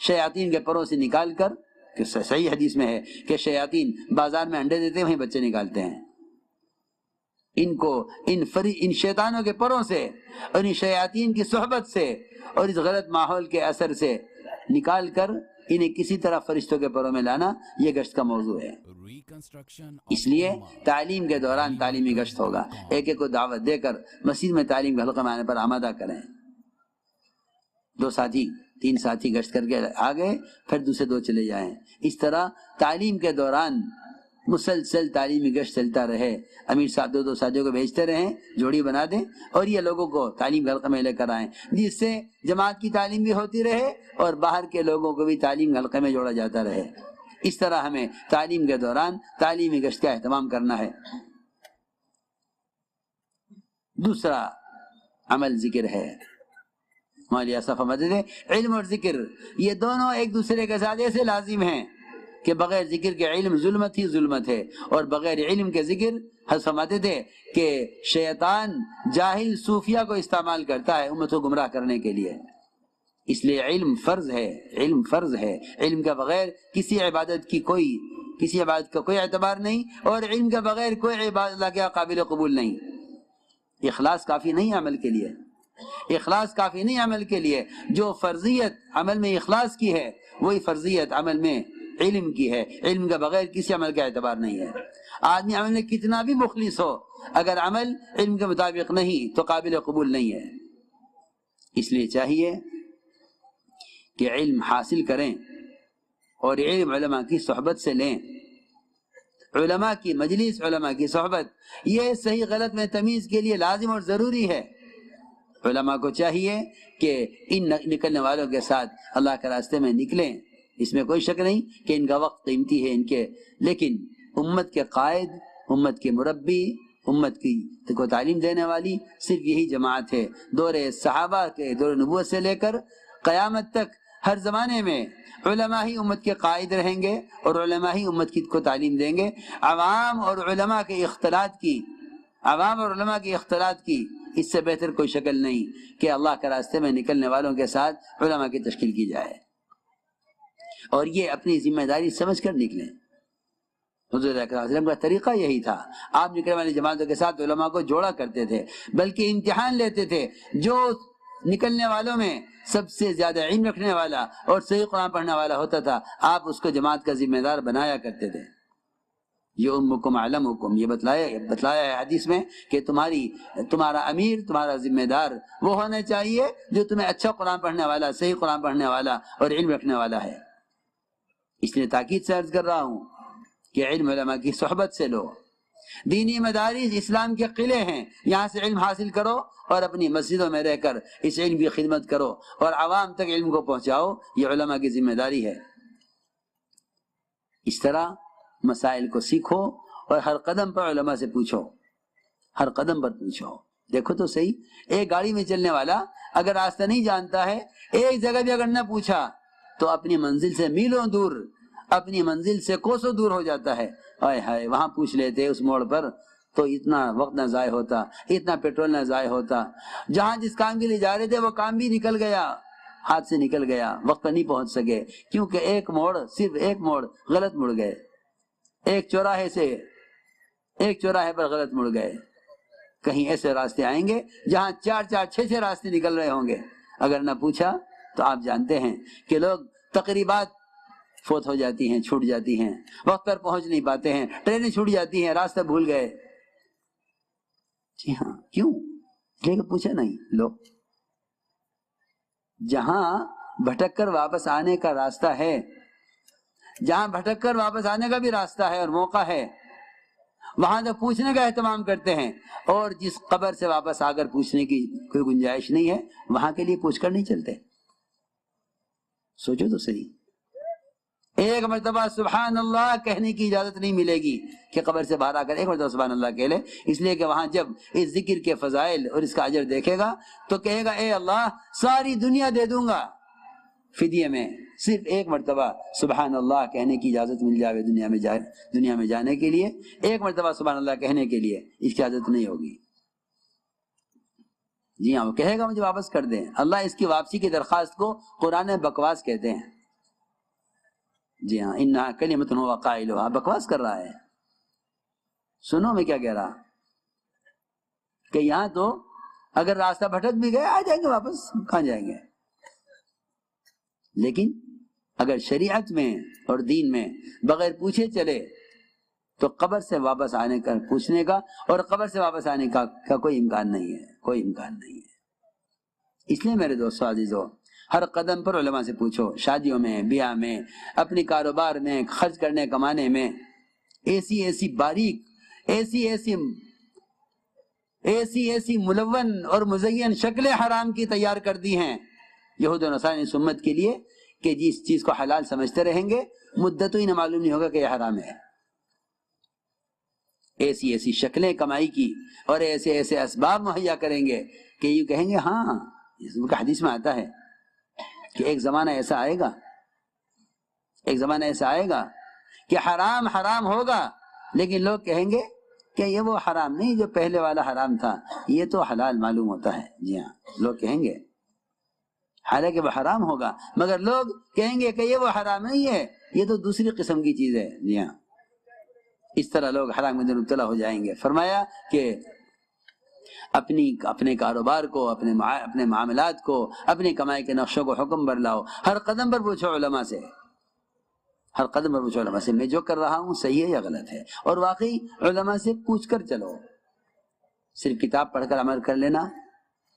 شیاطین کے پروں سے نکال کر، کہ صحیح حدیث میں ہے کہ شیاطین بازار میں انڈے دیتے ہیں وہیں بچے نکالتے ہیں. ان کو ان شیطانوں کے پروں سے اور ان شیاطین کی صحبت سے اور اس غلط ماحول کے اثر سے نکال کر انہیں کسی طرح فرشتوں کے پروں میں لانا، یہ گشت کا موضوع ہے. اس لیے تعلیم کے دوران تعلیمی گشت ہوگا. ایک ایک کو دعوت دے کر مسجد میں تعلیم کے حلقہ میں آنے پر آمادہ کریں. 2 ساتھی 3 ساتھی گشت کر کے آ گئے، پھر دوسرے 2 چلے جائیں. اس طرح تعلیم کے دوران مسلسل تعلیمی گشت چلتا رہے. امیر صاحب 2 ساتھیوں کو بھیجتے رہیں، جوڑی بنا دیں اور یہ لوگوں کو تعلیم کے حلقے میں لے کر آئیں، جس سے جماعت کی تعلیم بھی ہوتی رہے اور باہر کے لوگوں کو بھی تعلیم کے حلقے میں جوڑا جاتا رہے. اس طرح ہمیں تعلیم کے دوران تعلیمی گشت کا اہتمام کرنا ہے. دوسرا عمل ذکر ہے. مولانا صاحب فرماتے تھے علم اور ذکر یہ دونوں ایک دوسرے کے ساتھ ایسے لازم ہیں کہ بغیر ذکر کے علم ظلمت ہی ظلمت ہے، اور بغیر علم کے ذکر، حضرت فرماتے تھے کہ شیطان جاہل صوفیہ کو استعمال کرتا ہے امت کو گمراہ کرنے کے لیے. اس لیے علم فرض ہے، علم فرض ہے. علم کے بغیر کسی عبادت کا کوئی اعتبار نہیں، اور علم کے بغیر کوئی عبادت اللہ کے قابل قبول نہیں. اخلاص کافی نہیں عمل کے لیے، اخلاص کافی نہیں عمل کے لیے. جو فرضیت عمل میں اخلاص کی ہے وہی فرضیت عمل میں علم کی ہے. علم کے بغیر کسی عمل کا اعتبار نہیں ہے. آدمی عمل میں کتنا بھی مخلص ہو، اگر عمل علم کے مطابق نہیں تو قابل قبول نہیں ہے. اس لیے چاہیے کہ علم حاصل کریں اور علم علماء کی صحبت سے لیں. علماء کی مجلس، علماء کی صحبت یہ صحیح غلط میں تمیز کے لیے لازم اور ضروری ہے. علماء کو چاہیے کہ ان نکلنے والوں کے ساتھ اللہ کے راستے میں نکلیں. اس میں کوئی شک نہیں کہ ان کا وقت قیمتی ہے ان کے، لیکن امت کے قائد، امت کے مربی، امت کی کو تعلیم دینے والی صرف یہی جماعت ہے. دور صحابہ کے، دور نبوت سے لے کر قیامت تک ہر زمانے میں علماء ہی امت کے قائد رہیں گے اور علماء ہی امت کو تعلیم دیں گے. عوام اور علماء کے اختلاط کی اس سے بہتر کوئی شکل نہیں کہ اللہ کے راستے میں نکلنے والوں کے ساتھ علماء کی تشکیل کی جائے، اور یہ اپنی ذمہ داری سمجھ کر نکلیں. حضور صلی اللہ علیہ وسلم کا طریقہ یہی تھا. آپ نکلنے والی جماعتوں کے ساتھ علماء کو جوڑا کرتے تھے، بلکہ امتحان لیتے تھے. جو نکلنے والوں میں سب سے زیادہ علم رکھنے والا اور صحیح قرآن پڑھنے والا ہوتا تھا، آپ اس کو جماعت کا ذمہ دار بنایا کرتے تھے. یہ امکم علمکم، یہ بتلایا ہے حدیث میں کہ تمہارا امیر، تمہارا ذمہ دار وہ ہونا چاہیے جو تمہیں اچھا قرآن پڑھنے والا، صحیح قرآن پڑھنے والا اور علم رکھنے والا ہے. اس لیے تاکید سے عرض کر رہا ہوں کہ علم علماء کی صحبت سے لو. دینی مدارس اسلام کے قلعے ہیں، یہاں سے علم حاصل کرو اور اپنی مسجدوں میں رہ کر اس علم کی خدمت کرو اور عوام تک علم کو پہنچاؤ. یہ علماء کی ذمہ داری ہے. اس طرح مسائل کو سیکھو اور ہر قدم پر علماء سے پوچھو، ہر قدم پر پوچھو. دیکھو تو صحیح، ایک گاڑی میں چلنے والا اگر راستہ نہیں جانتا ہے، ایک جگہ بھی اگر نہ پوچھا تو اپنی منزل سے میلوں دور، اپنی منزل سے کوسوں دور ہو جاتا ہے. ہائے ہائے، وہاں پوچھ لیتے اس موڑ پر تو اتنا وقت نہ ضائع ہوتا، اتنا پیٹرول نہ ضائع ہوتا. جہاں جس کام کے لیے جا رہے تھے وہ کام بھی نکل گیا، ہاتھ سے نکل گیا، وقت پر نہیں پہنچ سکے کیونکہ ایک موڑ، صرف ایک موڑ غلط مڑ گئے. ایک چوراہے پر غلط مڑ گئے. کہیں ایسے راستے آئیں گے جہاں 4 6 راستے نکل رہے ہوں گے. اگر نہ پوچھا تو آپ جانتے ہیں کہ لوگ تقریبات فوت ہو جاتی ہیں، چھوٹ جاتی ہیں، وقت پر پہنچ نہیں پاتے ہیں، ٹرینیں چھوٹ جاتی ہیں، راستہ بھول گئے. جی ہاں، کیوں؟ لیکن پوچھا نہیں. لو جہاں بھٹک کر واپس آنے کا راستہ ہے، جہاں بھٹک کر واپس آنے کا بھی راستہ ہے اور موقع ہے، وہاں تو پوچھنے کا اہتمام کرتے ہیں، اور جس قبر سے واپس آ کر پوچھنے کی کوئی گنجائش نہیں ہے وہاں کے لیے پوچھ کر نہیں چلتے۔ سوچو تو صحیح، ایک مرتبہ سبحان اللہ کہنے کی اجازت نہیں ملے گی کہ قبر سے باہر آ کر ایک مرتبہ سبحان اللہ کہہ لے، اس لیے کہ وہاں جب اس ذکر کے فضائل اور اس کا اجر دیکھے گا تو کہے گا اے اللہ ساری دنیا دے دوں گا فدیے میں، صرف ایک مرتبہ سبحان اللہ کہنے کی اجازت مل جائے دنیا میں جانے کے لیے، ایک مرتبہ سبحان اللہ کہنے کے لیے اس کی اجازت نہیں ہوگی۔ جی ہاں، وہ کہے گا مجھے واپس کر دیں۔ اللہ اس کی واپسی کی درخواست کو قرآن میں بکواس کہتے ہیں۔ جی ہاں، انہا کلمۃ ہو قائلھا، بکواس کر رہا ہے۔ سنو میں کیا کہہ رہا کہ یہاں تو اگر راستہ بھٹک بھی گئے آ جائیں گے واپس، کہاں جائیں گے؟ لیکن اگر شریعت میں اور دین میں بغیر پوچھے چلے تو قبر سے واپس آنے کا پوچھنے کا اور قبر سے واپس آنے کا کوئی امکان نہیں ہے، کوئی امکان نہیں ہے۔ اس لیے میرے دوستو عزیزو، ہر قدم پر علماء سے پوچھو، شادیوں میں، بیاہ میں، اپنی کاروبار میں، خرچ کرنے کمانے میں، ایسی باریک، ایسی ملون اور مزین شکلیں حرام کی تیار کر دی ہیں یہود و نصارہ اس امت کے لیے کہ جس چیز کو حلال سمجھتے رہیں گے مدتوں ہی نہ معلوم نہیں ہوگا کہ یہ حرام ہے۔ ایسی شکلیں کمائی کی اور ایسے اسباب مہیا کریں گے کہ یہ کہیں گے ہاں، اس کا حدیث میں آتا ہے کہ ایک زمانہ ایسا آئے گا کہ حرام ہوگا، لیکن لوگ کہیں گے کہ یہ وہ حرام نہیں جو پہلے والا حرام تھا، یہ تو حلال معلوم ہوتا ہے۔ جی ہاں، لوگ کہیں گے حالانکہ وہ حرام ہوگا، مگر لوگ کہیں گے کہ یہ وہ حرام نہیں ہے، یہ تو دوسری قسم کی چیز ہے۔ جی ہاں، اس طرح لوگ حرام میں مبتلا ہو جائیں گے۔ فرمایا کہ اپنے کاروبار کو، اپنے معاملات کو، اپنی کمائی کے نقشوں کو حکم بر لاؤ، ہر قدم پر پوچھو علماء سے، ہر قدم پر پوچھو علماء سے میں جو کر رہا ہوں صحیح ہے یا غلط ہے، اور واقعی علماء سے پوچھ کر چلو۔ صرف کتاب پڑھ کر عمل کر لینا،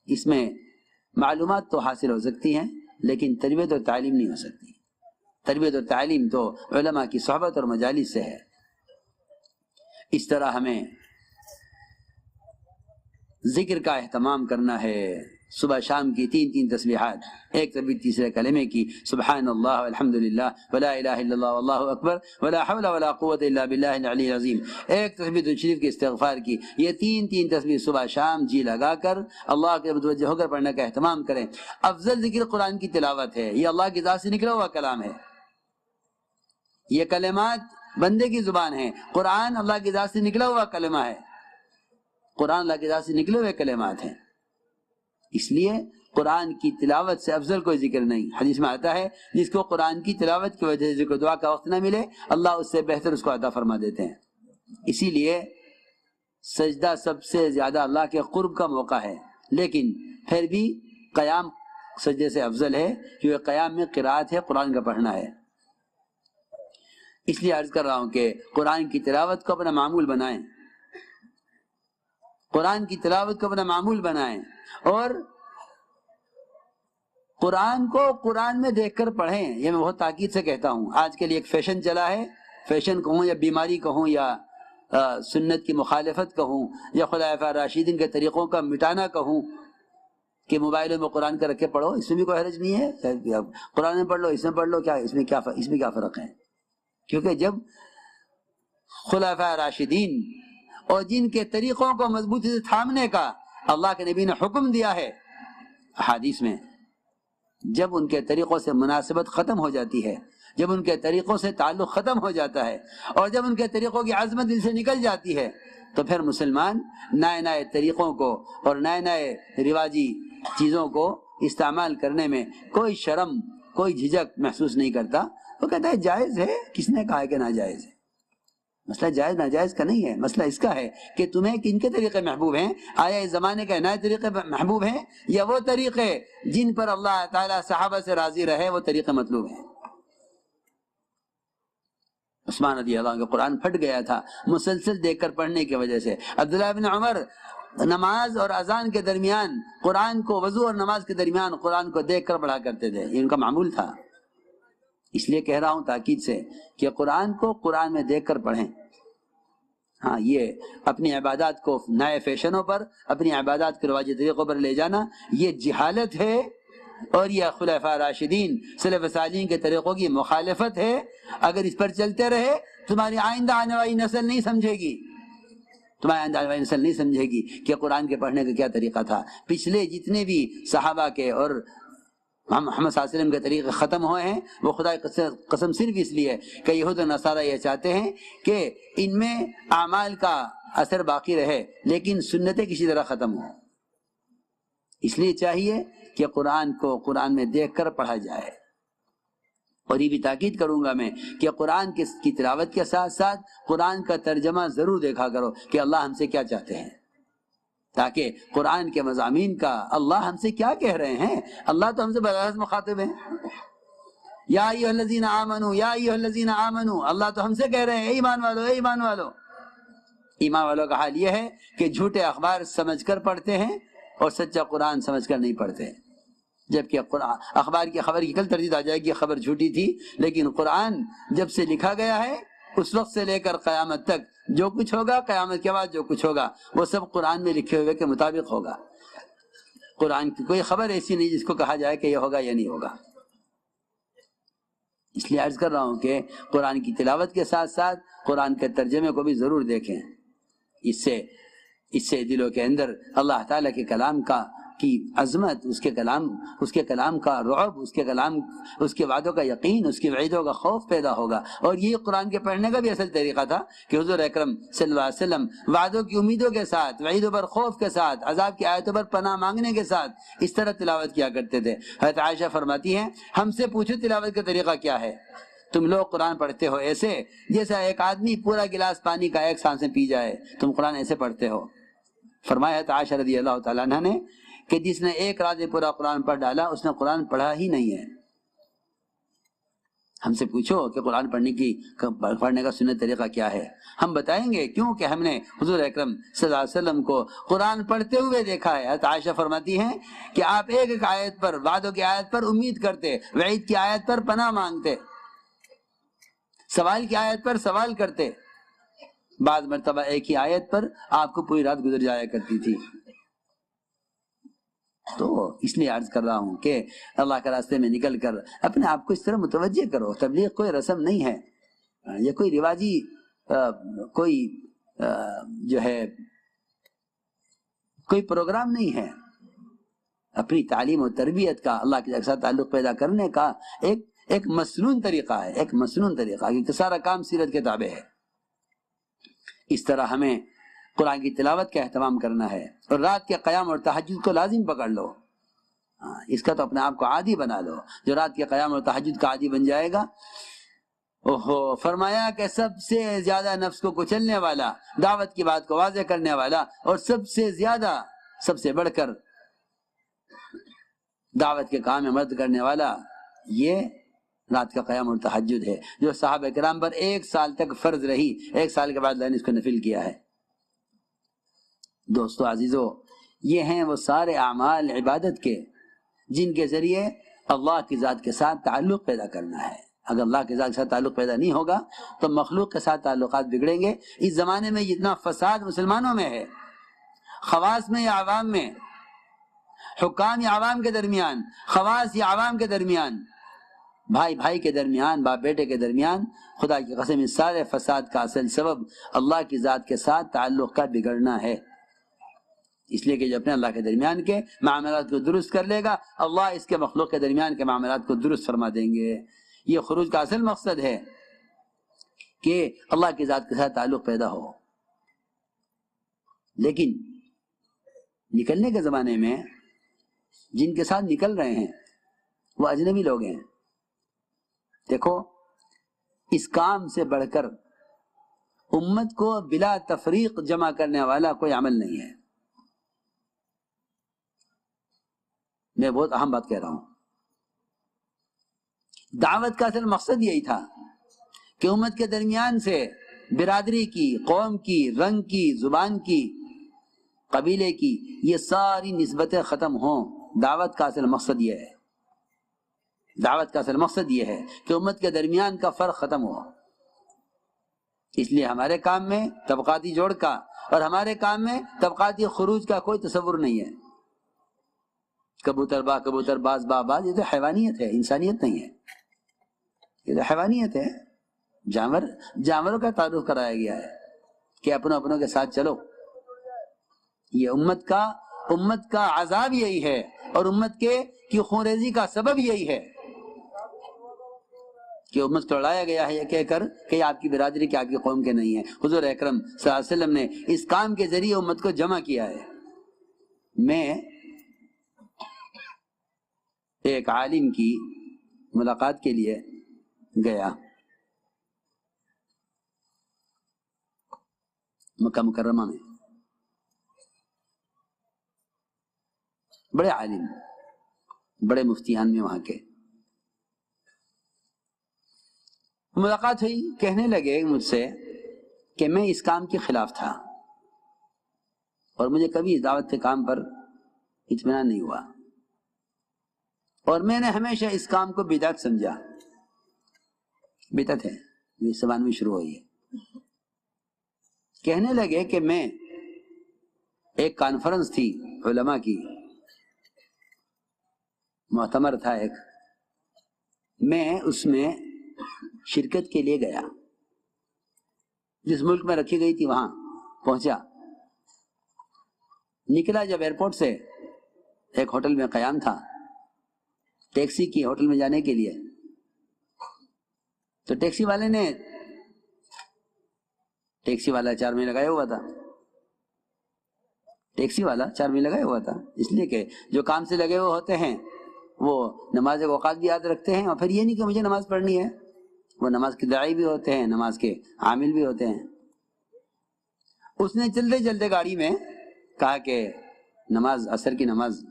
اس میں معلومات تو حاصل ہو سکتی ہیں لیکن تربیت اور تعلیم نہیں ہو سکتی۔ تربیت اور تعلیم تو علماء کی صحبت اور مجالس سے ہے۔ اس طرح ہمیں ذکر کا اہتمام کرنا ہے، صبح شام کی 3 تسبیحات، ایک تسبیح تیسرے کلمے کی، سبحان اللہ والحمدللہ ولا الہ الا اللہ واللہ اکبر ولا حول ولا قوت الا باللہ العلی العظیم، ایک تسبیح درود شریف کی استغفار کی۔ یہ 3 تسبیح صبح شام جی لگا کر اللہ کے متوجہ ہو کر پڑھنے کا اہتمام کریں۔ افضل ذکر قرآن کی تلاوت ہے، یہ اللہ کی ذات سے نکلا ہوا کلام ہے، یہ کلمات بندے کی زبان ہے، قرآن اللہ کی ذات سے نکلا ہوا کلمہ ہے، قرآن اللہ کی ذات سے نکلے ہوئے کلمات ہیں، اس لیے قرآن کی تلاوت سے افضل کوئی ذکر نہیں۔ حدیث میں آتا ہے جس کو قرآن کی تلاوت کی وجہ سے ذکر دعا کا وقت نہ ملے اللہ اس سے بہتر اس کو عطا فرما دیتے ہیں۔ اسی لیے سجدہ سب سے زیادہ اللہ کے قرب کا موقع ہے، لیکن پھر بھی قیام سجدے سے افضل ہے کیونکہ قیام میں قرات ہے، قرآن کا پڑھنا ہے۔ اس لیے عرض کر رہا ہوں کہ قرآن کی تلاوت کو اپنا معمول بنائیں، قرآن کی تلاوت کو اپنا معمول بنائیں، اور قرآن کو قرآن میں دیکھ کر پڑھیں۔ یہ میں بہت تاکید سے کہتا ہوں، آج کے لیے ایک فیشن چلا ہے، فیشن کہوں یا بیماری کہوں یا سنت کی مخالفت کہوں یا خلفاء راشدین کے طریقوں کا مٹانا کہوں کہ موبائلوں میں قرآن کا رکھے پڑھو، اس میں بھی کوئی حرج نہیں ہے، قرآن میں پڑھ لو، اس میں پڑھ لو، کیا اس میں کیا فرق ہے؟ کیونکہ جب خلفاء راشدین اور جن کے طریقوں کو مضبوطی سے تھامنے کا اللہ کے نبی نے حکم دیا ہے احادیث میں، جب ان کے طریقوں سے مناسبت ختم ہو جاتی ہے، جب ان کے طریقوں سے تعلق ختم ہو جاتا ہے اور جب ان کے طریقوں کی عظمت دل سے نکل جاتی ہے تو پھر مسلمان نئے طریقوں کو اور نئے رواجی چیزوں کو استعمال کرنے میں کوئی شرم، کوئی جھجک محسوس نہیں کرتا۔ وہ کہتا ہے جائز ہے، کس نے کہا ہے کہ ناجائز ہے؟ مسئلہ جائز ناجائز کا نہیں ہے، مسئلہ اس کا ہے کہ تمہیں کن کے طریقے محبوب ہیں، آیا اس زمانے کے نئے طریقے محبوب ہیں یا وہ طریقے جن پر اللہ تعالیٰ صحابہ سے راضی رہے وہ طریقے مطلوب ہیں۔ عثمان رضی اللہ عنہ کا قرآن پھٹ گیا تھا مسلسل دیکھ کر پڑھنے کی وجہ سے، عبداللہ بن عمر نماز اور اذان کے درمیان قرآن کو، وضو اور نماز کے درمیان قرآن کو دیکھ کر پڑھا کرتے تھے، یہ ان کا معمول تھا۔ اس لیے کہہ رہا ہوں تاکید سے کہ قرآن کو قرآن میں دیکھ کر پڑھیں۔ ہاں، یہ اپنی عبادات کو نئے فیشنوں پر، اپنی عبادات کے رواجی طریقوں پر لے جانا، یہ جہالت ہے، اور یہ خلفاء راشدین سلف صالحین کے طریقوں کی مخالفت ہے۔ اگر اس پر چلتے رہے تمہاری آئندہ آنے والی نسل نہیں سمجھے گی، تمہاری آئندہ آنے والی نسل نہیں سمجھے گی کہ قرآن کے پڑھنے کا کیا طریقہ تھا۔ پچھلے جتنے بھی صحابہ کے اور محمد صلی اللہ علیہ وسلم کے طریقے ختم ہوئے ہیں، وہ خدا کی قسم صرف اس لیے کہ یہود و نصارہ یہ چاہتے ہیں کہ ان میں اعمال کا اثر باقی رہے لیکن سنتیں کسی طرح ختم ہوں۔ اس لیے چاہیے کہ قرآن کو قرآن میں دیکھ کر پڑھا جائے۔ اور یہ بھی تاکید کروں گا میں کہ قرآن کی تلاوت کے ساتھ ساتھ قرآن کا ترجمہ ضرور دیکھا کرو کہ اللہ ہم سے کیا چاہتے ہیں، تاکہ قرآن کے مضامین کا اللہ ہم سے کیا کہہ رہے ہیں۔ اللہ تو ہم سے براہ مخاطب ہیں، یا ایھا الذین آمنوا، یا ایھا الذین آمنوا، اللہ تو ہم سے کہہ رہے ہیں اے ایمان والو، اے ایمان والو۔ ایمان والوں کا حال یہ ہے کہ جھوٹے اخبار سمجھ کر پڑھتے ہیں اور سچا قرآن سمجھ کر نہیں پڑھتے، جبکہ اخبار کی خبر کی کل تردید آ جائے گی، خبر جھوٹی تھی، لیکن قرآن جب سے لکھا گیا ہے اس وقت سے لے کر قیامت تک جو کچھ ہوگا، قیامت کے بعد جو کچھ ہوگا، وہ سب قرآن میں لکھے ہوئے کے مطابق ہوگا۔ قرآن کی کوئی خبر ایسی نہیں جس کو کہا جائے کہ یہ ہوگا یا نہیں ہوگا۔ اس لیے عرض کر رہا ہوں کہ قرآن کی تلاوت کے ساتھ ساتھ قرآن کے ترجمے کو بھی ضرور دیکھیں۔ اس سے دلوں کے اندر اللہ تعالیٰ کے کلام کی عظمت، اس کے کلام کا رعب، اس کے وعدوں کا یقین، اس کے وعیدوں کا خوف پیدا ہوگا۔ اور یہ قرآن کے پڑھنے کا بھی اصل طریقہ تھا کہ حضور اکرم صلی اللہ علیہ وسلم وعدوں کی امیدوں کے ساتھ، وعیدوں پر خوف کے ساتھ، عذاب کی آیتوں پر پناہ مانگنے کے ساتھ اس طرح تلاوت کیا کرتے تھے۔ حضرت عائشہ فرماتی ہیں ہم سے پوچھو تلاوت کا طریقہ کیا ہے؟ تم لوگ قرآن پڑھتے ہو ایسے جیسا ایک آدمی پورا گلاس پانی کا ایک سانس میں پی جائے، تم قرآن ایسے پڑھتے ہو۔ فرمایا ہے عائشہ رضی اللہ تعالیٰ عنہ نے کہ جس نے ایک رات میں پورا قرآن پڑھ ڈالا اس نے قرآن پڑھا ہی نہیں ہے۔ ہم سے پوچھو کہ قرآن پڑھنے کا سنت طریقہ کیا ہے، ہم بتائیں گے، کیونکہ ہم نے حضور اکرم صلی اللہ علیہ وسلم کو قرآن پڑھتے ہوئے دیکھا ہے۔ حضرت عائشہ فرماتی ہیں کہ آپ ایک ایک آیت پر، وعدوں کی آیت پر امید کرتے، وعید کی آیت پر پناہ مانگتے، سوال کی آیت پر سوال کرتے، بعض مرتبہ ایک ہی آیت پر آپ کو پوری رات گزر جایا کرتی تھی۔ تو اس لیے عرض کر رہا ہوں کہ اللہ کے راستے میں نکل کر اپنے آپ کو اس طرح متوجہ کرو۔ تبلیغ کوئی رسم نہیں ہے، یہ کوئی رواجی کوئی پروگرام نہیں ہے۔ اپنی تعلیم و تربیت کا، اللہ کے ساتھ تعلق پیدا کرنے کا ایک مسنون طریقہ ہے، ایک مسنون طریقہ، کیونکہ سارا کام سیرت کے تابع ہے۔ اس طرح ہمیں قرآن کی تلاوت کا اہتمام کرنا ہے، اور رات کے قیام اور تہجد کو لازم پکڑ لو۔ اس کا تو اپنے آپ کو عادی بنا لو۔ جو رات کے قیام اور تہجد کا عادی بن جائے گا، فرمایا کہ سب سے زیادہ نفس کو کچلنے والا، دعوت کی بات کو واضح کرنے والا، اور سب سے بڑھ کر دعوت کے کام میں مدد کرنے والا یہ رات کا قیام اور تہجد ہے، جو صحابہ کرام پر 1 سال تک فرض رہی، 1 سال کے بعد اللہ نے اس کو نفل کیا ہے۔ دوستو عزیزو، یہ ہیں وہ سارے اعمال عبادت کے جن کے ذریعے اللہ کی ذات کے ساتھ تعلق پیدا کرنا ہے۔ اگر اللہ کے ذات کے ساتھ تعلق پیدا نہیں ہوگا تو مخلوق کے ساتھ تعلقات بگڑیں گے۔ اس زمانے میں جتنا فساد مسلمانوں میں ہے، خواص میں یا عوام میں، حکام یا عوام کے درمیان، خواص یا عوام کے درمیان، بھائی بھائی کے درمیان، باپ بیٹے کے درمیان، خدا کی قسم اس سارے فساد کا اصل سبب اللہ کی ذات کے ساتھ تعلق کا بگڑنا ہے۔ اس لیے کہ جو اپنے اللہ کے درمیان کے معاملات کو درست کر لے گا، اللہ اس کے مخلوق کے درمیان کے معاملات کو درست فرما دیں گے۔ یہ خروج کا اصل مقصد ہے کہ اللہ کی ذات کے ساتھ تعلق پیدا ہو۔ لیکن نکلنے کے زمانے میں جن کے ساتھ نکل رہے ہیں وہ اجنبی لوگ ہیں۔ دیکھو، اس کام سے بڑھ کر امت کو بلا تفریق جمع کرنے والا کوئی عمل نہیں ہے۔ میں بہت اہم بات کہہ رہا ہوں۔ دعوت کا اصل مقصد یہی تھا کہ امت کے درمیان سے برادری کی، قوم کی، رنگ کی، زبان کی قبیلے کی، یہ ساری نسبتیں ختم ہوں۔ دعوت کا اصل مقصد یہ ہے، دعوت کا اصل مقصد یہ ہے کہ امت کے درمیان کا فرق ختم ہو۔ اس لیے ہمارے کام میں طبقاتی جوڑ کا اور ہمارے کام میں طبقاتی خروج کا کوئی تصور نہیں ہے۔ کبوتر با کبوتر، باز با باز، یہ تو حیوانیت ہے، انسانیت نہیں ہے، یہ تو حیوانیت ہے۔ جانوروں کا تعارف کرایا گیا ہے کہ اپنوں کے ساتھ چلو۔ یہ امت کا عذاب یہی ہے، اور امت کی خونریزی کا سبب یہی ہے کہ امت کو لڑایا گیا ہے یہ کہہ کر کہ یہ آپ کی برادری کے، آپ کی قوم کے نہیں ہے۔ حضور اکرم صلی اللہ علیہ وسلم نے اس کام کے ذریعے امت کو جمع کیا ہے۔ میں ایک عالم کی ملاقات کے لیے گیا مکہ مکرمہ میں، بڑے عالم، بڑے مفتیان میں وہاں کے۔ ملاقات ہوئی، کہنے لگے مجھ سے کہ میں اس کام کے خلاف تھا اور مجھے کبھی اس دعوت کے کام پر اطمینان نہیں ہوا، اور میں نے ہمیشہ اس کام کو بدعت سمجھا۔ بدعت ہے، یہ زبان میں شروع ہوئی ہے۔ کہنے لگے کہ میں ایک کانفرنس تھی علماء کی، معتمر تھا ایک، میں اس میں شرکت کے لیے گیا، جس ملک میں رکھی گئی تھی وہاں پہنچا، نکلا جب ایئرپورٹ سے، ایک ہوٹل میں قیام تھا، ٹیکسی کی ہوٹل میں جانے کے لیے، تو ٹیکسی والا 4 مہینے لگایا ہوا تھا، ٹیکسی والا 4 مہینے لگایا ہوا تھا، اس لیے کہ جو کام سے لگے ہوئے ہوتے ہیں وہ نماز کے اوقات بھی یاد رکھتے ہیں، اور پھر یہ نہیں کہ مجھے نماز پڑھنی ہے، وہ نماز کے داعی بھی ہوتے ہیں، نماز کے عامل بھی ہوتے ہیں۔ اس نے چلتے چلتے گاڑی میں کہا کہ نماز عصر کی نماز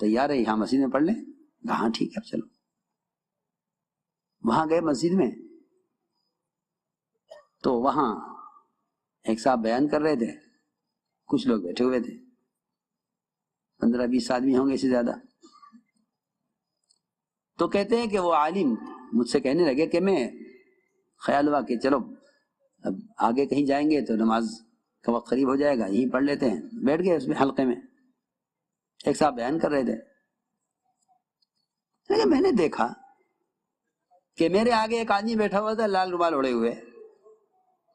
تیار ہے، یہاں مسجد میں پڑھ لیں۔ ہاں ٹھیک ہے، اب چلو۔ وہاں گئے مسجد میں، تو وہاں ایک صاحب بیان کر رہے تھے، کچھ لوگ بیٹھے ہوئے تھے، 15-20 آدمی ہوں گے، اس سے زیادہ۔ تو کہتے ہیں کہ وہ عالم مجھ سے کہنے لگے کہ میں خیال ہوا کہ چلو اب آگے کہیں جائیں گے تو نماز کا وقت قریب ہو جائے گا، یہیں پڑھ لیتے ہیں۔ بیٹھ گئے اس میں حلقے میں، ایک صاحب بیان کر رہے تھے، لیکن میں نے دیکھا کہ میرے آگے ایک آدمی بیٹھا ہوا تھا لال رومال اوڑے ہوئے۔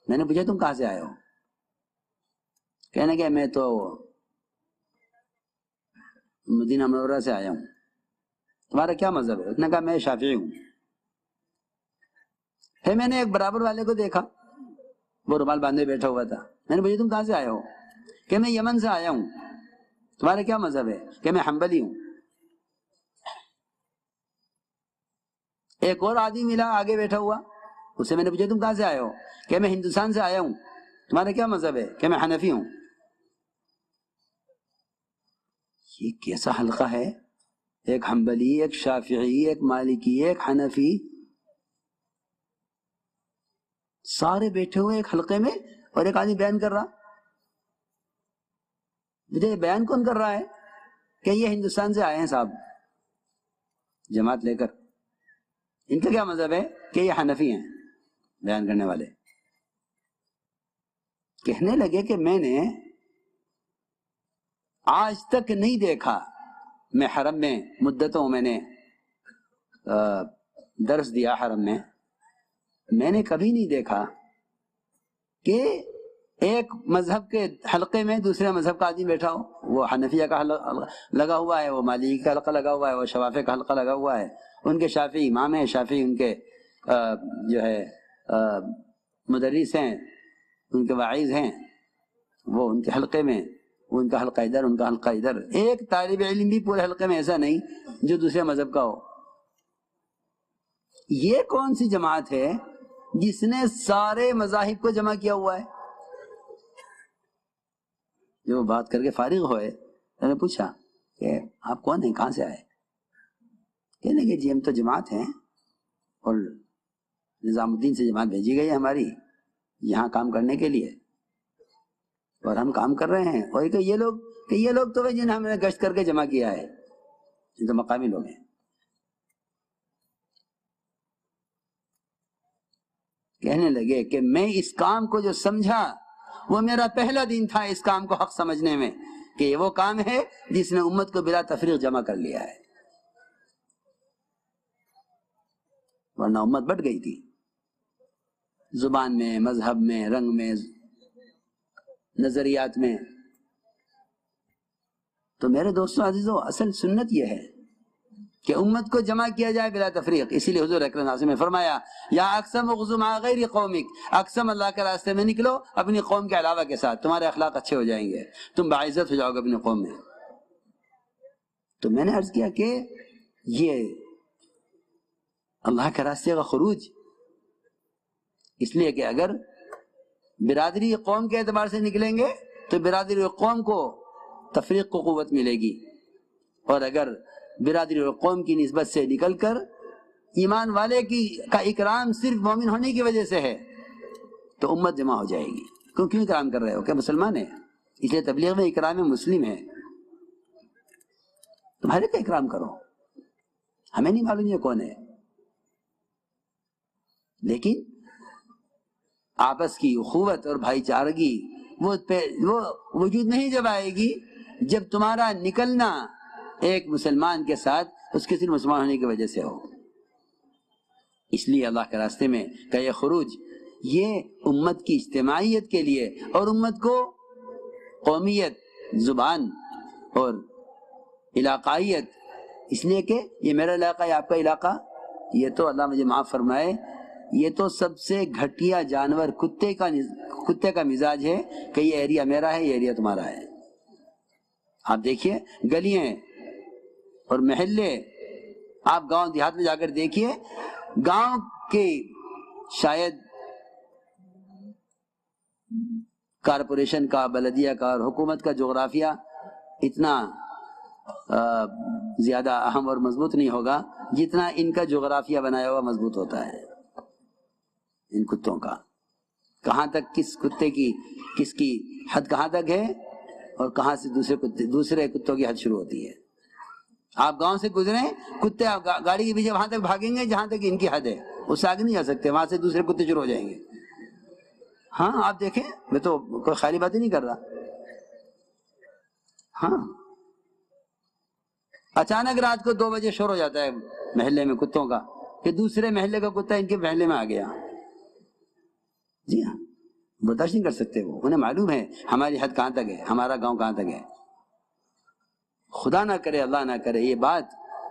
میں نے پوچھا تم کہاں سے آئے ہو؟ کہنے کہ میں تو مدینہ منورہ سے آیا ہوں۔ تمہارا کیا مذہب ہے؟ اس نے کہا میں شافعی ہوں۔ پھر میں نے ایک برابر والے کو دیکھا، وہ رومال باندھے بیٹھا ہوا تھا۔ میں نے پوچھا تم کہاں سے آئے ہو؟ کہ میں یمن سے آیا ہوں۔ تمہارا کیا مذہب ہے؟ کہ میں حنبلی ہوں۔ ایک اور آدمی ملا آگے بیٹھا ہوا، اس سے میں نے پوچھا تم کہاں سے آئے ہو؟ کہ میں ہندوستان سے آیا ہوں۔ تمہارا کیا مذہب ہے؟ کہ میں حنفی ہوں۔ یہ کیسا حلقہ ہے؟ ایک حنبلی، ایک شافعی، ایک مالکی، ایک حنفی، سارے بیٹھے ہوئے ایک حلقے میں، اور ایک آدمی بیان کر رہا۔ مجھے بیان کون کر رہا ہے؟ کہ یہ ہندوستان سے آئے ہیں صاحب جماعت لے کر، ان کا کیا مذہب ہے؟ کہ یہ حنفی ہیں بیان کرنے والے۔ کہنے لگے کہ میں نے آج تک نہیں دیکھا، میں حرم میں مدتوں میں نے درس دیا حرم میں نے کبھی نہیں دیکھا کہ ایک مذہب کے حلقے میں دوسرے مذہب کا آدمی بیٹھا ہو۔ وہ حنفیہ کا حلقہ لگا ہوا ہے، وہ مالکی کا حلقہ لگا ہوا ہے، وہ شوافی کا حلقہ لگا ہوا ہے، ان کے شافعی امام ہیں، شافعی ان کے جو ہے مدرس ہیں، ان کے واعظ ہیں، وہ ان کے حلقے میں، وہ ان کا حلقہ ادھر، ان کا حلقہ ادھر۔ ایک طالب علم بھی پورے حلقے میں ایسا نہیں جو دوسرے مذہب کا ہو۔ یہ کون سی جماعت ہے جس نے سارے مذاہب کو جمع کیا ہوا ہے؟ جو بات کر کے فارغ ہوئے، میں نے پوچھا کہ آپ کون ہیں، کہاں سے آئے؟ کہنے کہ جی ہم تو جماعت ہیں، اور نظام الدین سے جماعت بھیجی گئی ہے ہماری یہاں کام کرنے کے لیے۔ اور ہم کام کر رہے ہیں، اور یہ لوگ تو جنہیں ہم نے گشت کر کے جمع کیا ہے، یہ تو مقامی لوگ ہیں. کہنے لگے کہ میں اس کام کو جو سمجھا وہ میرا پہلا دن تھا اس کام کو حق سمجھنے میں، کہ یہ وہ کام ہے جس نے امت کو بلا تفریق جمع کر لیا ہے، ورنہ امت بٹ گئی تھی زبان میں، مذہب میں، رنگ میں، نظریات میں. تو میرے دوستوں عزیزو، اصل سنت یہ ہے کہ امت کو جمع کیا جائے بلا تفریق. اسی لیے حضور اکرم صلی اللہ علیہ وسلم نے فرمایا یا اقسم غزو مع غیر قومک، اقسم اللہ کے راستے میں نکلو اپنی قوم کے علاوہ کے ساتھ، تمہارے اخلاق اچھے ہو جائیں گے، تم باعزت ہو جاؤ گے اپنی قوم میں. تو میں نے عرض کیا کہ یہ اللہ کے راستے کا خروج اس لیے کہ اگر برادری قوم کے اعتبار سے نکلیں گے تو برادری قوم کو تفریق کو قوت ملے گی، اور اگر برادری اور قوم کی نسبت سے نکل کر ایمان والے کا اکرام صرف مومن ہونے کی وجہ سے ہے تو امت جمع ہو جائے گی. کیوں اکرام کر رہے ہو؟ کیا مسلمان ہے؟ اس لیے تبلیغ میں اکرام مسلم ہے، تمہارے کا اکرام کرو، ہمیں نہیں معلوم یہ کون ہے، لیکن آپس کی اخوت اور بھائی چارگی وہ وجود نہیں جب آئے گی جب تمہارا نکلنا ایک مسلمان کے ساتھ اس کے صرف مسلمان ہونے کی وجہ سے ہو. اس لیے اللہ کے راستے میں کا یہ خروج یہ امت کی اجتماعیت کے لیے، اور امت کو قومیت، زبان اور علاقائیت، اس لیے کہ یہ میرا علاقہ ہے، آپ کا علاقہ، یہ تو اللہ مجھے معاف فرمائے، یہ تو سب سے گھٹیا جانور کتے کا مزاج ہے کہ یہ ایریا میرا ہے، یہ ایریا تمہارا ہے. آپ دیکھیے گلیاں اور محلے، آپ گاؤں دیہات میں جا کر دیکھیے، گاؤں کے شاید کارپوریشن کا، بلدیہ کا اور حکومت کا جغرافیہ اتنا زیادہ اہم اور مضبوط نہیں ہوگا جتنا ان کا جغرافیہ بنایا ہوا مضبوط ہوتا ہے. ان کتوں کا کہاں تک کس کتے کی کس کی حد کہاں تک ہے اور کہاں سے دوسرے کتوں کی حد شروع ہوتی ہے. آپ گاؤں سے گزریں، کتے گاڑی کے پیچھے وہاں تک بھاگیں گے جہاں تک ان کی حد ہے، اس سے آگے نہیں جا سکتے، وہاں سے دوسرے کتے شروع ہو جائیں گے. ہاں آپ دیکھیں، میں تو کوئی خالی بات ہی نہیں کر رہا. ہاں اچانک رات کو 2 بجے شور ہو جاتا ہے محلے میں کتوں کا کہ دوسرے محلے کا کتا ان کے محلے میں آ گیا. جی ہاں، برداشت نہیں کر سکتے، وہ انہیں معلوم ہے ہماری حد کہاں تک ہے، ہمارا گاؤں کہاں تک ہے. خدا نہ کرے، اللہ نہ کرے یہ بات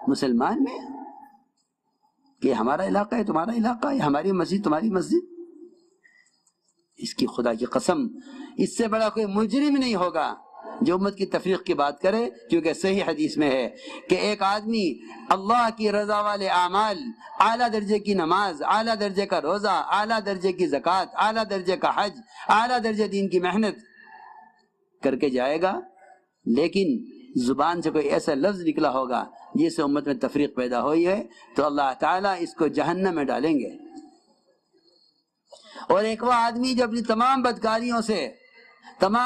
مسلمان میں کہ ہمارا علاقہ ہے تمہارا علاقہ ہے، ہماری مسجد تمہاری مسجد. اس کی خدا کی قسم اس سے بڑا کوئی مجرم نہیں ہوگا جو امت کی تفریق کی بات کرے، کیونکہ صحیح حدیث میں ہے کہ ایک آدمی اللہ کی رضا والے اعمال، اعلیٰ درجے کی نماز، اعلیٰ درجے کا روزہ، اعلیٰ درجے کی زکوٰۃ، اعلیٰ درجے کا حج، اعلیٰ درجے دین کی محنت کر کے جائے گا، لیکن زبان سے کوئی ایسا لفظ نکلا ہوگا جس سے امت میں تفریق پیدا ہوئی ہے تو اللہ تعالیٰ اس کو جہنم میں ڈالیں گے. اور ایک وہ آدمی جو اپنی تمام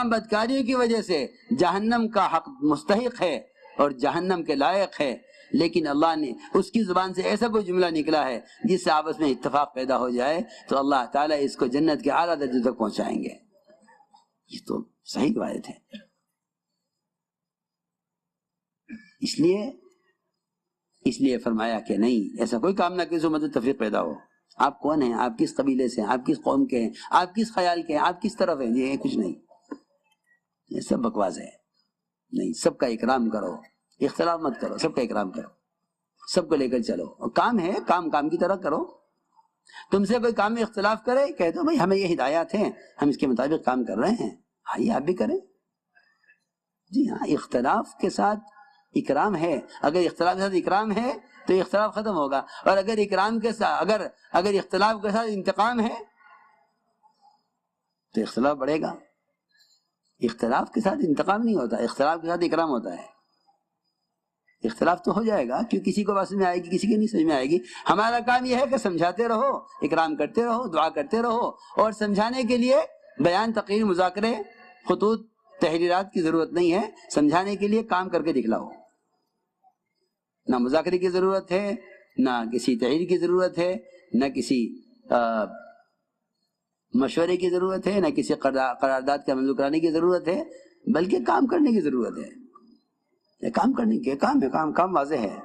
بدکاریوں کی وجہ سے جہنم کا حق مستحق ہے اور جہنم کے لائق ہے، لیکن اللہ نے اس کی زبان سے ایسا کوئی جملہ نکلا ہے جس سے آپس میں اتفاق پیدا ہو جائے تو اللہ تعالیٰ اس کو جنت کے اعلیٰ درجے تک پہنچائیں گے. یہ تو صحیح روایت ہے. اس لیے فرمایا کہ نہیں، ایسا کوئی کام نہ کسی امت میں تفریق پیدا ہو. آپ کون ہیں، آپ کس قبیلے سے ہیں، آپ کس قوم کے ہیں، آپ کس خیال کے ہیں، آپ کس طرف ہیں، یہ کچھ نہیں، یہ سب بکواس ہے. نہیں، سب کا اکرام کرو، اختلاف مت کرو، سب کا اکرام کرو، سب کو لے کر چلو. اور کام ہے، کام کی طرح کرو. تم سے کوئی کام میں اختلاف کرے، کہہ دو بھائی ہمیں یہ ہدایات ہیں، ہم اس کے مطابق کام کر رہے ہیں، آئیے آپ بھی کریں. جی ہاں، اختلاف کے ساتھ اکرام ہے. اگر اختلاف کے ساتھ اکرام ہے تو اختلاف ختم ہوگا، اور اگر اختلاف کے ساتھ انتقام ہے تو اختلاف بڑھے گا. اختلاف کے ساتھ انتقام نہیں ہوتا، اختلاف کے ساتھ اکرام ہوتا ہے. اختلاف تو ہو جائے گا کہ کسی کو سمجھ میں آئے گی، کسی کی نہیں سمجھ میں آئے گی. ہمارا کام یہ ہے کہ سمجھاتے رہو، اکرام کرتے رہو، دعا کرتے رہو، اور سمجھانے کے لیے بیان، تقریر، مذاکرے خطوط تحریرات کی ضرورت نہیں ہے، سمجھانے کے لیے کام کر کے دکھلاؤ. نہ مذاکرے کی ضرورت ہے، نہ کسی تحریر کی ضرورت ہے، نہ کسی مشورے کی ضرورت ہے، نہ کسی قرارداد کا عمل کرانے کی ضرورت ہے، بلکہ کام کرنے کی ضرورت ہے. کام کرنے کے کام ہے، کام واضح ہے.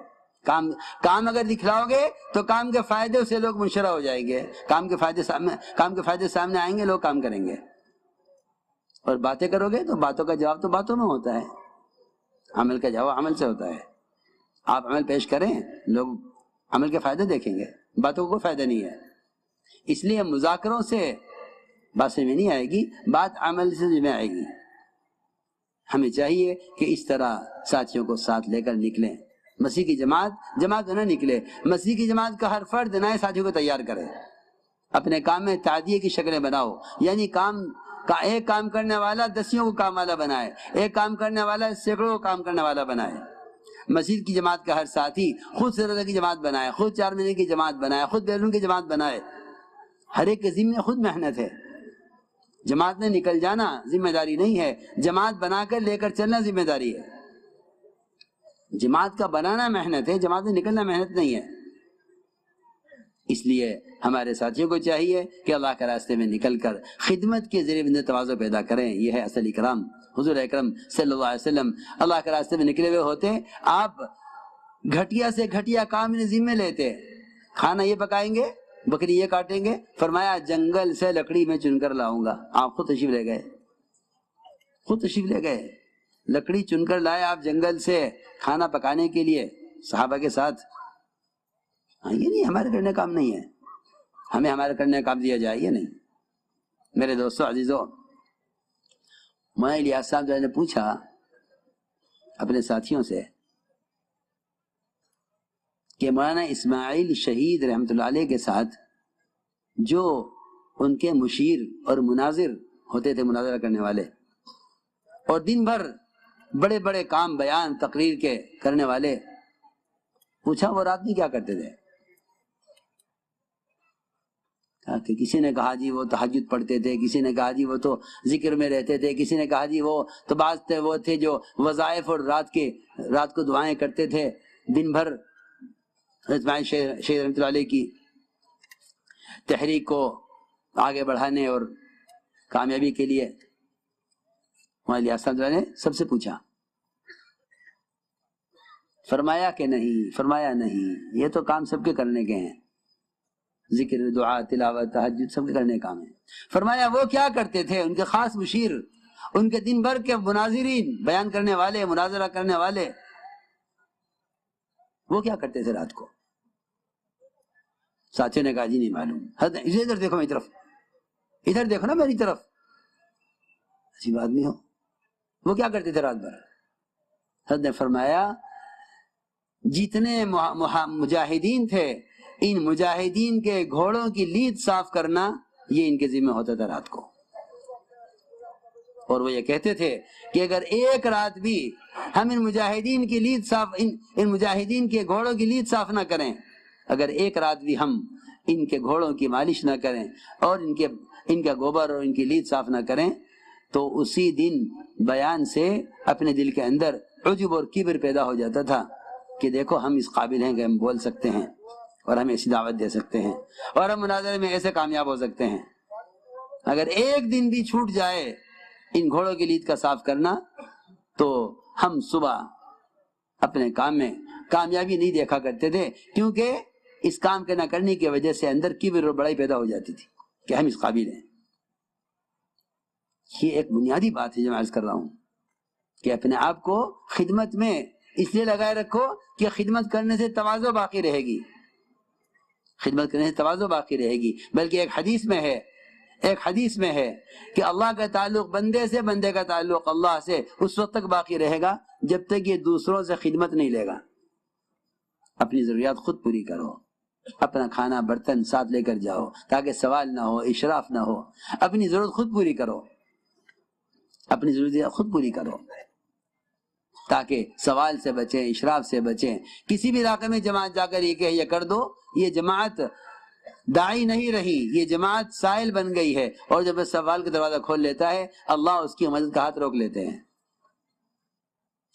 کام اگر دکھلاؤ گے تو کام کے فائدے سے لوگ منشرہ ہو جائیں گے، کام کے فائدے سامنے آئیں گے، لوگ کام کریں گے. اور باتیں کرو گے تو باتوں کا جواب تو باتوں میں ہوتا ہے، عمل کا جواب عمل سے ہوتا ہے. آپ عمل پیش کریں، لوگ عمل کے فائدے دیکھیں گے، باتوں کو کوئی فائدہ نہیں ہے. اس لیے مذاکروں سے بات سمجھ میں نہیں آئے گی، بات عمل سے سمجھ میں آئے گی. ہمیں چاہیے کہ اس طرح ساتھیوں کو ساتھ لے کر نکلیں. مسیح کی جماعت نہ نکلے، مسیح کی جماعت کا ہر فرد نئے ساتھیوں کو تیار کرے. اپنے کام میں تعدیے کی شکلیں بناؤ، یعنی ایک کام کرنے والا 10 کو کام والا بنائے، ایک کام کرنے والا 100 کو کام کرنے والا بنائے. مسجد کی جماعت کا ہر ساتھی خود سرزہ کی جماعت بنائے، خود 4 مہینے کی جماعت بنائے، خود بیرون کی جماعت بنائے. ہر ایک کے ذمہ خود محنت ہے. جماعت نے نکل جانا ذمہ داری نہیں ہے، جماعت بنا کر لے کر چلنا ذمہ داری ہے. جماعت کا بنانا محنت ہے، جماعت میں نکلنا محنت نہیں ہے. اس لیے ہمارے ساتھیوں کو چاہیے کہ اللہ کے راستے میں نکل کر خدمت کے ذریعے اندر تواضع پیدا کریں. یہ ہے اصل اکرام. حضور اکرم صلی اللہ علیہ وسلم اللہ کے راستے میں نکلے ہوئے ہوتے، آپ گھٹیا سے گھٹیا کام انہیں ذمہ لیتے. کھانا یہ پکائیں گے، بکری یہ کاٹیں گے، فرمایا جنگل سے لکڑی میں چن کر لاؤں گا. آپ خود تشریف لے گئے، لکڑی چن کر لائے آپ جنگل سے کھانا پکانے کے لیے صحابہ کے ساتھ. یہ نہیں ہمارے کرنے کام نہیں ہے، ہمیں ہمارے کرنے کام دیا جائے، یہ نہیں. میرے دوستو عزیزو، مولانا الیاس صاحب نے پوچھا اپنے ساتھیوں سے کہ مولانا اسماعیل شہید رحمۃ اللہ علیہ کے ساتھ جو ان کے مشیر اور مناظر ہوتے تھے، مناظرہ کرنے والے، اور دن بھر بڑے بڑے کام بیان تقریر کے کرنے والے، پوچھا وہ رات میں کیا کرتے تھے؟ کہ کسی نے کہا جی وہ تہجد پڑھتے تھے، کسی نے کہا جی وہ تو ذکر میں رہتے تھے، کسی نے کہا جی وہ تو بعض وہ تھے جو وظائف اور رات کو دعائیں کرتے تھے. دن بھر اسماعیل شہید رحمۃ اللہ علیہ کی تحریک کو آگے بڑھانے اور کامیابی کے لیے. مولانا الیاس صاحب نے سب سے پوچھا، فرمایا کہ نہیں، فرمایا نہیں، یہ تو کام سب کے کرنے کے ہیں، ذکر، دعا، تلاوت، تہجد سب کے کرنے کام ہیں. فرمایا وہ کیا کرتے تھے، ان کے خاص مشیر، ان کے دن بھر کے مناظرین، بیان کرنے والے، مناظرہ کرنے والے، وہ کیا کرتے تھے رات کو؟ ساتھیوں نے کہا جی نہیں معلوم. ادھر دیکھو میری طرف، ادھر دیکھو نا میری طرف، عجیب آدمی ہو، وہ کیا کرتے تھے رات بھر؟ حضرت نے فرمایا جتنے مجاہدین تھے، ان مجاہدین کے گھوڑوں کی لید صاف کرنا یہ ان کے ذمہ ہوتا تھا رات کو. اور وہ یہ کہتے تھے کہ اگر ایک رات بھی ہم ان مجاہدین کی لید صاف، ان مجاہدین کے گھوڑوں کی لید صاف نہ کریں، اگر ایک رات بھی ہم ان کے گھوڑوں کی مالش نہ کریں اور ان کا گوبر اور ان کی لید صاف نہ کریں، تو اسی دن بیان سے اپنے دل کے اندر عجب اور کبر پیدا ہو جاتا تھا کہ دیکھو ہم اس قابل ہیں کہ ہم بول سکتے ہیں اور ہم ایسی دعوت دے سکتے ہیں اور ہم مناظرے میں ایسے کامیاب ہو سکتے ہیں. اگر ایک دن بھی چھوٹ جائے ان گھوڑوں کی لید کا صاف کرنا تو ہم صبح اپنے کام میں کامیابی نہیں دیکھا کرتے تھے، کیونکہ اس کام کے نہ کرنے کی وجہ سے اندر کبر اور بڑائی پیدا ہو جاتی تھی کہ ہم اس قابل ہیں. یہ ایک بنیادی بات ہے جو میں عرض کر رہا ہوں کہ اپنے آپ کو خدمت میں اس لیے لگائے رکھو کہ خدمت کرنے سے تواضع باقی رہے گی، خدمت کرنے سے تواضع باقی رہے گی. بلکہ ایک حدیث میں ہے کہ اللہ کا تعلق بندے سے، بندے کا تعلق اللہ سے اس وقت تک باقی رہے گا جب تک یہ دوسروں سے خدمت نہیں لے گا. اپنی ضروریات خود پوری کرو، اپنا کھانا برتن ساتھ لے کر جاؤ تاکہ سوال نہ ہو، اشراف نہ ہو. اپنی ضرورت خود پوری کرو، اپنی ضروریات خود پوری کرو تاکہ سوال سے بچیں، اشراف سے بچیں. کسی بھی علاقے میں جماعت جا کر یہ کہ یہ کر دو، یہ جماعت داعی نہیں رہی، یہ جماعت سائل بن گئی ہے، اور جب اس سوال کا دروازہ کھول لیتا ہے اللہ اس کی مدد کا ہاتھ روک لیتے ہیں۔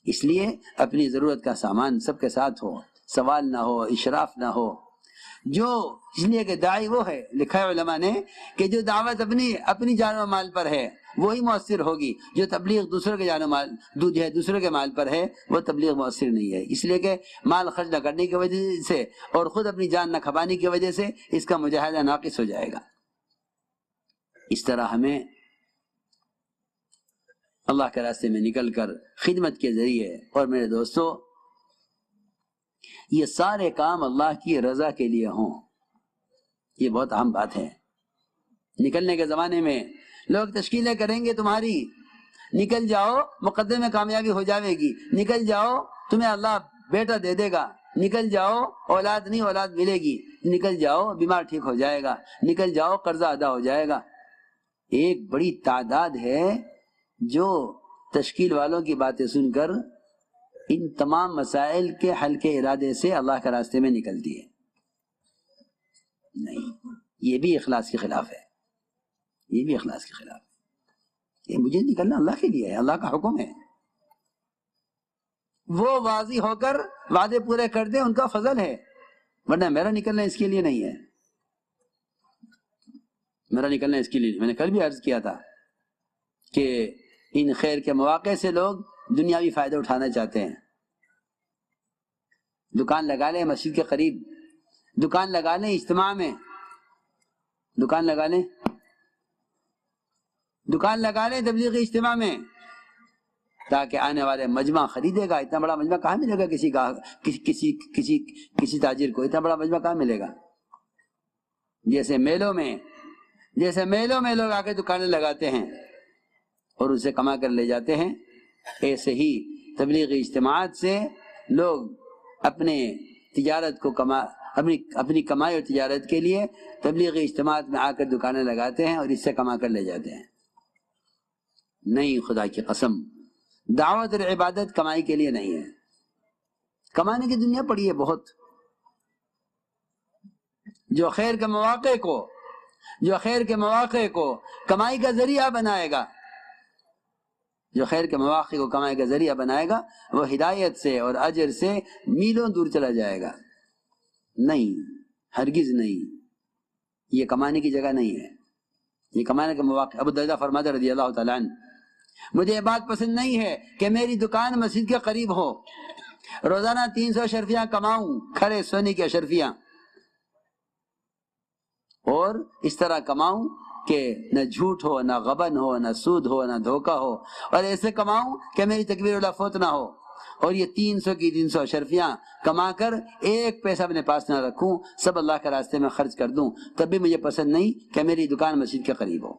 اس لیے اپنی ضرورت کا سامان سب کے ساتھ ہو، سوال نہ ہو، اشراف نہ ہو۔ جو اس لیے کہ داعی وہ ہے، لکھا ہے علماء نے کہ جو دعوت اپنی جان و مال پر ہے وہی مؤثر ہوگی، جو تبلیغ دوسروں کے جان و مال دوسروں کے مال پر ہے وہ تبلیغ مؤثر نہیں ہے، اس لیے کہ مال خرچ نہ کرنے کی وجہ سے اور خود اپنی جان نہ کھپانے کی وجہ سے اس کا مجاہدہ ناقص ہو جائے گا۔ اس طرح ہمیں اللہ کے راستے میں نکل کر خدمت کے ذریعے، اور میرے دوستو یہ سارے کام اللہ کی رضا کے لیے ہوں، یہ بہت اہم بات ہے۔ نکلنے کے زمانے میں لوگ تشکیلیں کریں گے تمہاری، نکل جاؤ مقدمے میں کامیابی ہو جاوے گی، نکل جاؤ تمہیں اللہ بیٹا دے دے گا، نکل جاؤ اولاد نہیں اولاد ملے گی، نکل جاؤ بیمار ٹھیک ہو جائے گا، نکل جاؤ قرضہ ادا ہو جائے گا۔ ایک بڑی تعداد ہے جو تشکیل والوں کی باتیں سن کر ان تمام مسائل کے حل کے ارادے سے اللہ کے راستے میں نکلتی ہے۔ نہیں، یہ بھی اخلاص کے خلاف ہے، یہ بھی اخلاص کے خلاف ہے۔ یہ مجھے نکلنا اللہ کے لیے ہے، اللہ کا حکم ہے۔ وہ واضح ہو کر وعدے پورے کر دیں، ان کا فضل ہے، ورنہ میرا نکلنا اس کے لیے نہیں ہے، میرا نکلنا اس کے لیے۔ میں نے کل بھی عرض کیا تھا کہ ان خیر کے مواقع سے لوگ دنیاوی فائدہ اٹھانا چاہتے ہیں۔ دکان لگا لیں مسجد کے قریب، دکان لگا لیں اجتماع میں، دکان لگا لیں تبلیغی اجتماع میں، تاکہ آنے والے مجمع خریدے گا۔ اتنا بڑا مجمع کہاں ملے گا کسی تاجر کو، اتنا بڑا مجمع کہاں ملے گا؟ جیسے میلوں میں لوگ آ کے دکانیں لگاتے ہیں اور اسے کما کر لے جاتے ہیں، ایسے ہی تبلیغی اجتماعات سے لوگ اپنے تجارت کو اپنی کمائی اور تجارت کے لیے تبلیغی اجتماعات میں آ کر دکانیں لگاتے ہیں اور اس سے کما کر لے جاتے ہیں۔ نہیں، خدا کی قسم، دعوت اور عبادت کمائی کے لیے نہیں ہے۔ کمانے کی دنیا پڑی ہے بہت۔ جو خیر کے مواقع کو کمائی کا ذریعہ بنائے گا، جو خیر کے مواقع کو کمائی کا ذریعہ بنائے گا، وہ ہدایت سے اور اجر سے میلوں دور چلا جائے گا۔ نہیں، ہرگز نہیں، یہ کمانے کی جگہ نہیں ہے، یہ کمانے کے مواقع۔ ابو درداء فرماتے رضی اللہ تعالیٰ عنہ، مجھے یہ بات پسند نہیں ہے کہ میری دکان مسجد کے قریب ہو، روزانہ 300 اشرفیاں کماؤں، کھڑے سونے کی اشرفیاں، اور اس طرح کماؤں کہ نہ جھوٹ ہو، نہ غبن ہو، نہ سود ہو، نہ دھوکہ ہو، اور ایسے کماؤں کہ میری تکبیر اللہ فوت نہ ہو، اور یہ 300 اشرفیاں کما کر ایک پیسہ اپنے پاس نہ رکھوں، سب اللہ کے راستے میں خرچ کر دوں، تب بھی مجھے پسند نہیں کہ میری دکان مسجد کے قریب ہو۔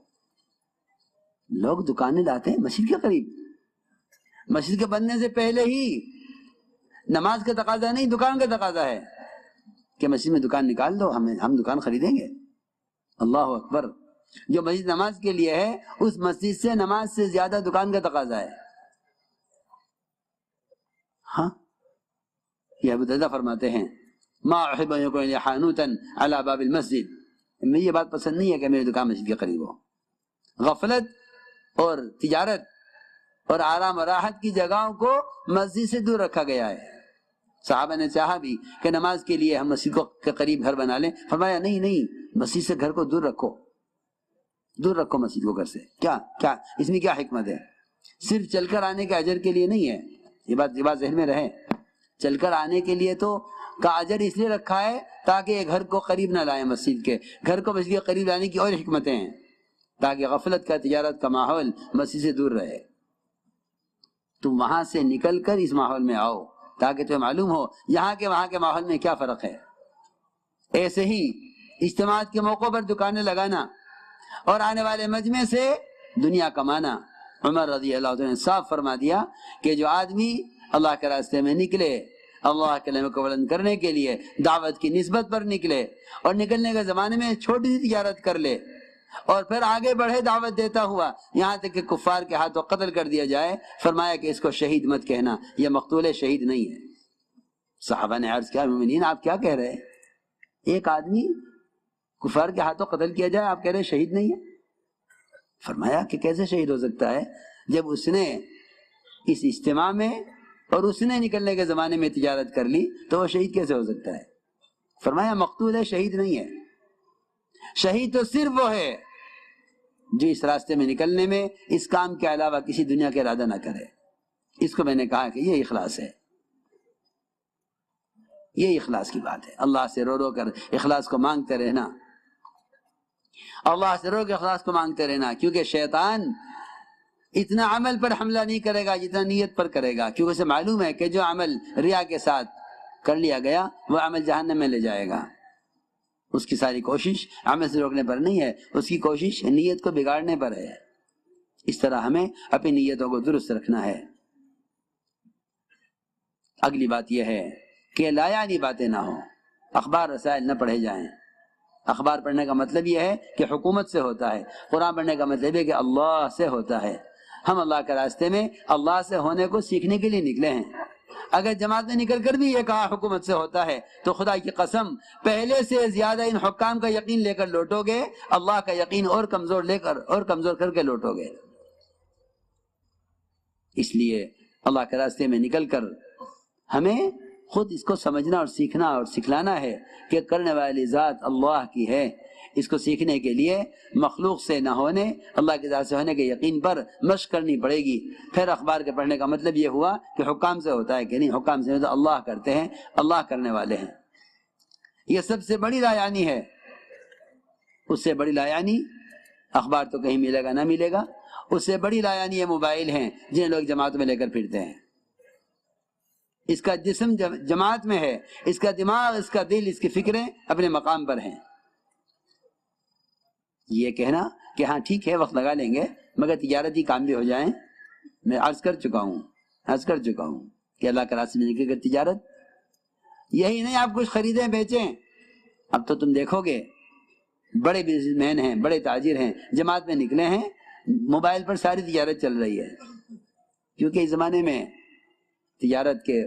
لوگ دکانیں لاتے ہیں مسجد کے قریب، مسجد کے بننے سے پہلے ہی نماز کا تقاضا نہیں، دکان کا تقاضا ہے کہ مسجد میں دکان نکال دو، ہم دکان خریدیں گے۔ اللہ اکبر! جو مسجد نماز کے لیے ہے اس مسجد سے نماز سے زیادہ دکان کا تقاضا ہے۔ ہاں، یہ ابو درداء فرماتے ہیں، ما احب ان یکون لی حانوتا علی باب المسجد، مجھے یہ بات پسند نہیں ہے کہ میری دکان مسجد کے قریب ہو۔ غفلت اور تجارت اور آرام و راحت کی جگہوں کو مسجد سے دور رکھا گیا ہے۔ صحابہ نے چاہا بھی کہ نماز کے لیے ہم مسجد کے قریب گھر بنا لیں، فرمایا نہیں، مسجد سے گھر کو دور رکھو، دور رکھو مسجد کو گھر سے۔ کیا اس میں کیا حکمت ہے؟ صرف چل کر آنے کے اجر کے لیے نہیں ہے، یہ بات ذہن میں رہے۔ چل کر آنے کے لیے تو کا اجر اس لیے رکھا ہے تاکہ یہ گھر کو قریب نہ لائیں، مسجد کے گھر کو مسجد کے قریب لانے کی اور حکمتیں ہیں، تاکہ غفلت کا تجارت کا ماحول مسجد سے دور رہے۔ تم وہاں سے نکل کر اس ماحول میں آؤ تاکہ تمہیں معلوم ہو یہاں کے وہاں کے ماحول میں کیا فرق ہے۔ ایسے ہی اجتماعات کے موقع پر دکانیں لگانا اور آنے والے مجمع سے دنیا کمانا۔ عمر رضی اللہ عنہ نے صاف فرما دیا کہ جو آدمی اللہ کے راستے میں نکلے، اللہ کے کلمے کو بلند کرنے کے لیے دعوت کی نسبت پر نکلے، اور نکلنے کے زمانے میں چھوٹی سی تجارت کر لے اور پھر آگے بڑھے دعوت دیتا ہوا یہاں تک کہ کفار کے ہاتھوں قتل کر دیا جائے، فرمایا کہ اس کو شہید مت کہنا، یہ مقتول شہید نہیں ہے۔ صحابہ نے عرض کیا، مومنین آپ کیا کہہ رہے ہیں؟ ایک آدمی کفار کے ہاتھوں قتل کیا جائے، آپ کہہ رہے شہید نہیں ہے؟ فرمایا کہ کیسے شہید ہو سکتا ہے جب اس نے اس اجتماع میں اور اس نے نکلنے کے زمانے میں تجارت کر لی، تو وہ شہید کیسے ہو سکتا ہے؟ فرمایا مقتول ہے، شہید نہیں ہے۔ شہید تو صرف وہ ہے جو اس راستے میں نکلنے میں اس کام کے علاوہ کسی دنیا کے ارادہ نہ کرے۔ اس کو میں نے کہا کہ یہ اخلاص ہے، یہ اخلاص کی بات ہے۔ اللہ سے رو رو کر اخلاص کو مانگتے رہنا، اللہ سے رو کے اخلاص کو مانگتے رہنا، کیونکہ شیطان اتنا عمل پر حملہ نہیں کرے گا جتنا نیت پر کرے گا، کیونکہ اسے معلوم ہے کہ جو عمل ریا کے ساتھ کر لیا گیا وہ عمل جہنم میں لے جائے گا۔ اس کی ساری کوشش عمل سے روکنے پر نہیں ہے، اس کی کوشش نیت کو بگاڑنے پر ہے۔ اس طرح ہمیں اپنی نیتوں کو درست رکھنا ہے۔ اگلی بات یہ ہے کہ لایعنی باتیں نہ ہوں، اخبار رسائل نہ پڑھے جائیں۔ اخبار پڑھنے کا مطلب یہ ہے کہ حکومت سے ہوتا ہے، قرآن پڑھنے کا مطلب ہے کہ اللہ سے ہوتا ہے۔ ہم اللہ کے راستے میں اللہ سے ہونے کو سیکھنے کے لیے نکلے ہیں۔ اگر جماعت میں نکل کر بھی یہ کہا حکومت سے ہوتا ہے تو خدا کی قسم پہلے سے زیادہ ان حکام کا یقین لے کر لوٹو گے، اللہ کا یقین اور کمزور لے کر اور کمزور کر کے لوٹو گے۔ اس لیے اللہ کے راستے میں نکل کر ہمیں خود اس کو سمجھنا اور سیکھنا اور سکھلانا ہے کہ کرنے والی ذات اللہ کی ہے۔ اس کو سیکھنے کے لیے مخلوق سے نہ ہونے، اللہ کی ذات سے ہونے کے یقین پر مشق کرنی پڑے گی۔ پھر اخبار کے پڑھنے کا مطلب یہ ہوا کہ حکام سے ہوتا ہے کہ نہیں، حکام سے تو اللہ کرتے ہیں، اللہ کرنے والے ہیں۔ یہ سب سے بڑی لایعنی ہے۔ اس سے بڑی لایعنی اخبار تو کہیں ملے گا نہ ملے گا، اس سے بڑی لایعنی یہ موبائل ہیں جنہیں لوگ جماعت میں لے کر پھرتے ہیں۔ اس کا جسم جماعت میں ہے، اس کا دماغ، اس کا دل، اس کی فکریں اپنے مقام پر ہیں۔ یہ کہنا کہ ہاں ٹھیک ہے وقت لگا لیں گے مگر تجارتی کام بھی ہو جائیں، میں عرض کر چکا ہوں کہ اللہ کا راستے میں نکل کر تجارت، یہی نہیں آپ کچھ خریدیں بیچیں۔ اب تو تم دیکھو گے بڑے بزنس مین ہیں، بڑے تاجر ہیں، جماعت میں نکلے ہیں، موبائل پر ساری تجارت چل رہی ہے، کیونکہ اس زمانے میں تجارت کے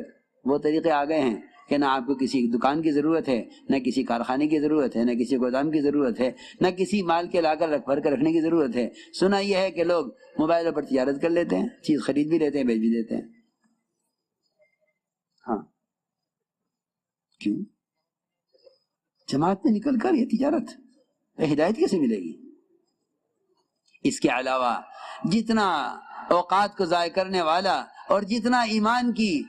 وہ طریقے آ گئے ہیں کہ نہ آپ کو کسی دکان کی ضرورت ہے، نہ کسی کارخانے کی ضرورت ہے، نہ کسی گودام کی ضرورت ہے، نہ کسی مال کے لا کر بھر کر رکھنے کی ضرورت ہے۔ سنا یہ ہے کہ لوگ موبائل پر تجارت کر لیتے ہیں، چیز خرید بھی لیتے ہیں، بیچ بھی دیتے ہیں۔ ہاں کیوں؟ جماعت میں نکل کر یہ تجارت ہدایت کیسے ملے گی؟ اس کے علاوہ جتنا اوقات کو ضائع کرنے والا اور جتنا ایمان کی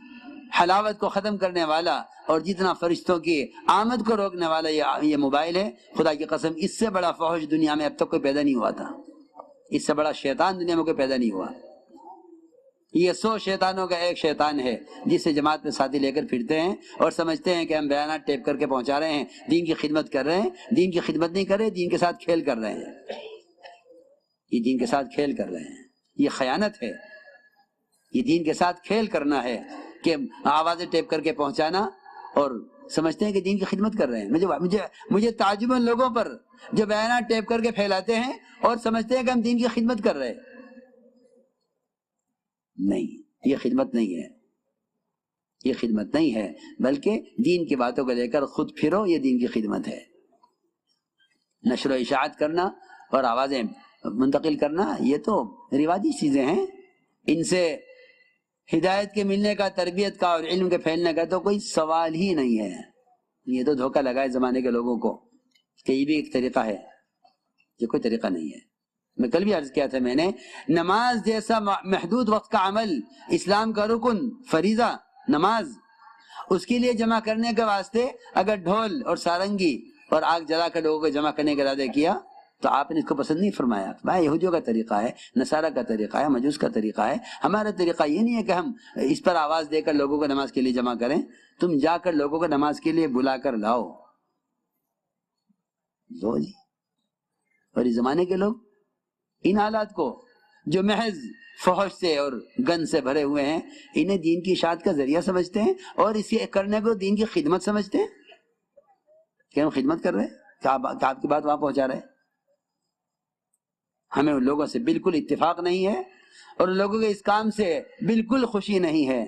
حلاوت کو ختم کرنے والا اور جتنا فرشتوں کی آمد کو روکنے والا یہ موبائل ہے، خدا کی قسم اس سے بڑا فحش دنیا میں اب تک کوئی پیدا نہیں ہوا تھا، اس سے بڑا شیطان دنیا میں کوئی پیدا نہیں ہوا۔ یہ 100 شیطانوں کا ایک شیطان ہے جس سے جماعت میں ساتھی لے کر پھرتے ہیں اور سمجھتے ہیں کہ ہم بیانات ٹیپ کر کے پہنچا رہے ہیں، دین کی خدمت کر رہے ہیں۔ دین کی خدمت نہیں کر رہے، دین کے ساتھ کھیل کر رہے ہیں، یہ دین کے ساتھ کھیل کر رہے ہیں، یہ خیانت ہے، یہ دین کے ساتھ کھیل کرنا ہے کہ آوازیں ٹیپ کر کے پہنچانا اور سمجھتے ہیں کہ دین کی خدمت کر رہے ہیں۔ مجھے تعجب ان لوگوں پر جو بیانات ٹیپ کر کے پھیلاتے ہیں اور سمجھتے ہیں کہ ہم دین کی خدمت کر رہے ہیں۔ نہیں، یہ خدمت نہیں ہے، یہ خدمت نہیں ہے، بلکہ دین کی باتوں کو لے کر خود پھرو، یہ دین کی خدمت ہے۔ نشر و اشاعت کرنا اور آوازیں منتقل کرنا یہ تو رواجی چیزیں ہیں، ان سے ہدایت کے ملنے کا، تربیت کا اور علم کے پھیلنے کا تو کوئی سوال ہی نہیں ہے۔ یہ تو دھوکہ لگائے زمانے کے لوگوں کو کہ یہ بھی ایک طریقہ ہے، یہ کوئی طریقہ نہیں ہے۔ میں کل بھی عرض کیا تھا، میں نے نماز جیسا محدود وقت کا عمل، اسلام کا رکن فریضہ نماز، اس کے لیے جمع کرنے کے واسطے اگر ڈھول اور سارنگی اور آگ جلا کر لوگوں کو جمع کرنے کا ارادہ کیا تو آپ نے اس کو پسند نہیں فرمایا۔ بھائی یہودیوں کا طریقہ ہے، نصارہ کا طریقہ ہے، مجوس کا طریقہ ہے، ہمارا طریقہ یہ نہیں ہے کہ ہم اس پر آواز دے کر لوگوں کو نماز کے لیے جمع کریں۔ تم جا کر لوگوں کو نماز کے لیے بلا کر لاؤ جی۔ اور اس زمانے کے لوگ ان حالات کو جو محض فحش سے اور گند سے بھرے ہوئے ہیں، انہیں دین کی اشاعت کا ذریعہ سمجھتے ہیں اور اسے کرنے کو دین کی خدمت سمجھتے ہیں کہ ہم خدمت کر رہے ہیں، کہ آپ کی بات وہاں پہنچا رہے ہیں۔ ہمیں ان لوگوں سے بالکل اتفاق نہیں ہے اور ان لوگوں کے اس کام سے بالکل خوشی نہیں ہے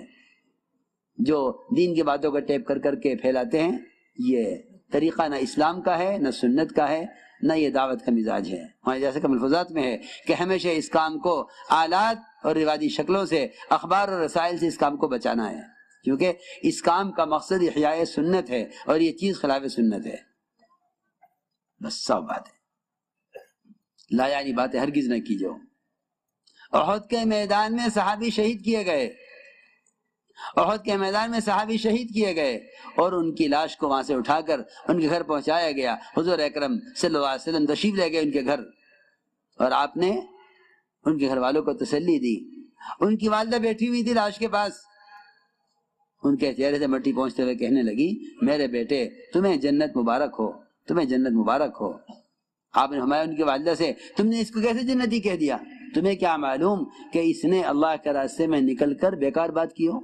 جو دین کی باتوں کو ٹیپ کر کر کے پھیلاتے ہیں۔ یہ طریقہ نہ اسلام کا ہے، نہ سنت کا ہے، نہ یہ دعوت کا مزاج ہے. ہمارے جیسے کہ ملفوظات میں ہے کہ ہمیشہ اس کام کو آلات اور رواجی شکلوں سے، اخبار اور رسائل سے اس کام کو بچانا ہے، کیونکہ اس کام کا مقصد احیاء سنت ہے اور یہ چیز خلاف سنت ہے. بس سب بات ہے، لا یعنی باتیں ہرگز نہ کیجو. احد کے میدان میں صحابی شہید کیے گئے، احد کے میدان میں صحابی شہید کیے گئے اور ان کی لاش کو وہاں سے اٹھا کر ان کے گھر پہنچایا گیا. حضور اکرم صلی اللہ علیہ وسلم تشریف لے گئے ان کے گھر اور آپ نے ان کے گھر والوں کو تسلی دی. ان کی والدہ بیٹھی ہوئی تھی لاش کے پاس، ان کے چہرے سے مٹی پہنچتے ہوئے کہنے لگی میرے بیٹے تمہیں جنت مبارک ہو، تمہیں جنت مبارک ہو. آپ نے فرمایا ان کی والدہ سے تم نے اس کو کیسے جنتی کہہ دیا؟ تمہیں کیا معلوم کہ اس نے اللہ کے راستے میں نکل کر بیکار بات کی ہو؟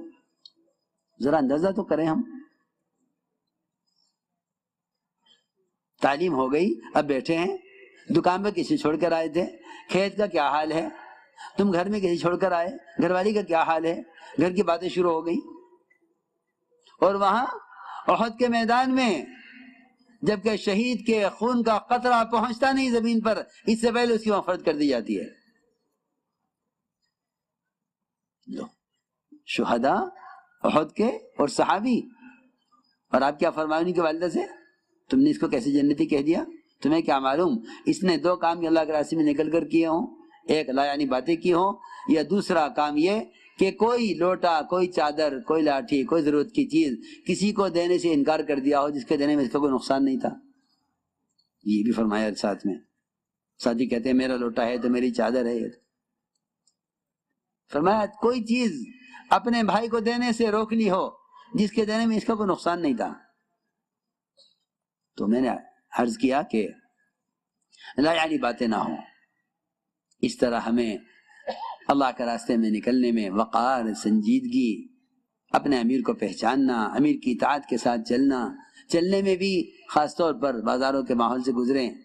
ذرا اندازہ تو کریں. ہم تعلیم ہو گئی، اب بیٹھے ہیں، دکان پہ کسی چھوڑ کر آئے تھے، کھیت کا کیا حال ہے؟ تم گھر میں کسی چھوڑ کر آئے، گھر والی کا کیا حال ہے؟ گھر کی باتیں شروع ہو گئی. اور وہاں احد کے میدان میں جبکہ شہید کے خون کا قطرہ پہنچتا نہیں زمین پر، اس سے پہلے اس کی مغفرت کر دی جاتی ہے. شہداء احد کے اور صحابی، اور آپ کیا فرمایا ان کی والدہ سے؟ تم نے اس کو کیسے جنتی کہہ دیا؟ تمہیں کیا معلوم اس نے دو کام اللہ کے راستے میں نکل کر کیے ہوں، ایک لا یعنی باتیں کی ہوں، یا دوسرا کام یہ کہ کوئی لوٹا، کوئی چادر، کوئی لاٹھی، کوئی ضرورت کی چیز کسی کو دینے سے انکار کر دیا ہو جس کے دینے میں اس کا کوئی نقصان نہیں تھا. یہ بھی فرمایا ساتھ میں. ساتھی کہتے ہیں میرا لوٹا ہے تو میری چادر ہے. فرمایا کوئی چیز اپنے بھائی کو دینے سے روکنی ہو جس کے دینے میں اس کا کوئی نقصان نہیں تھا. تو میں نے عرض کیا کہ لا یعنی باتیں نہ ہوں. اس طرح ہمیں اللہ کے راستے میں نکلنے میں وقار، سنجیدگی، اپنے امیر کو پہچاننا، امیر کی اطاعت کے ساتھ چلنا، چلنے میں بھی خاص طور پر بازاروں کے ماحول سے گزریں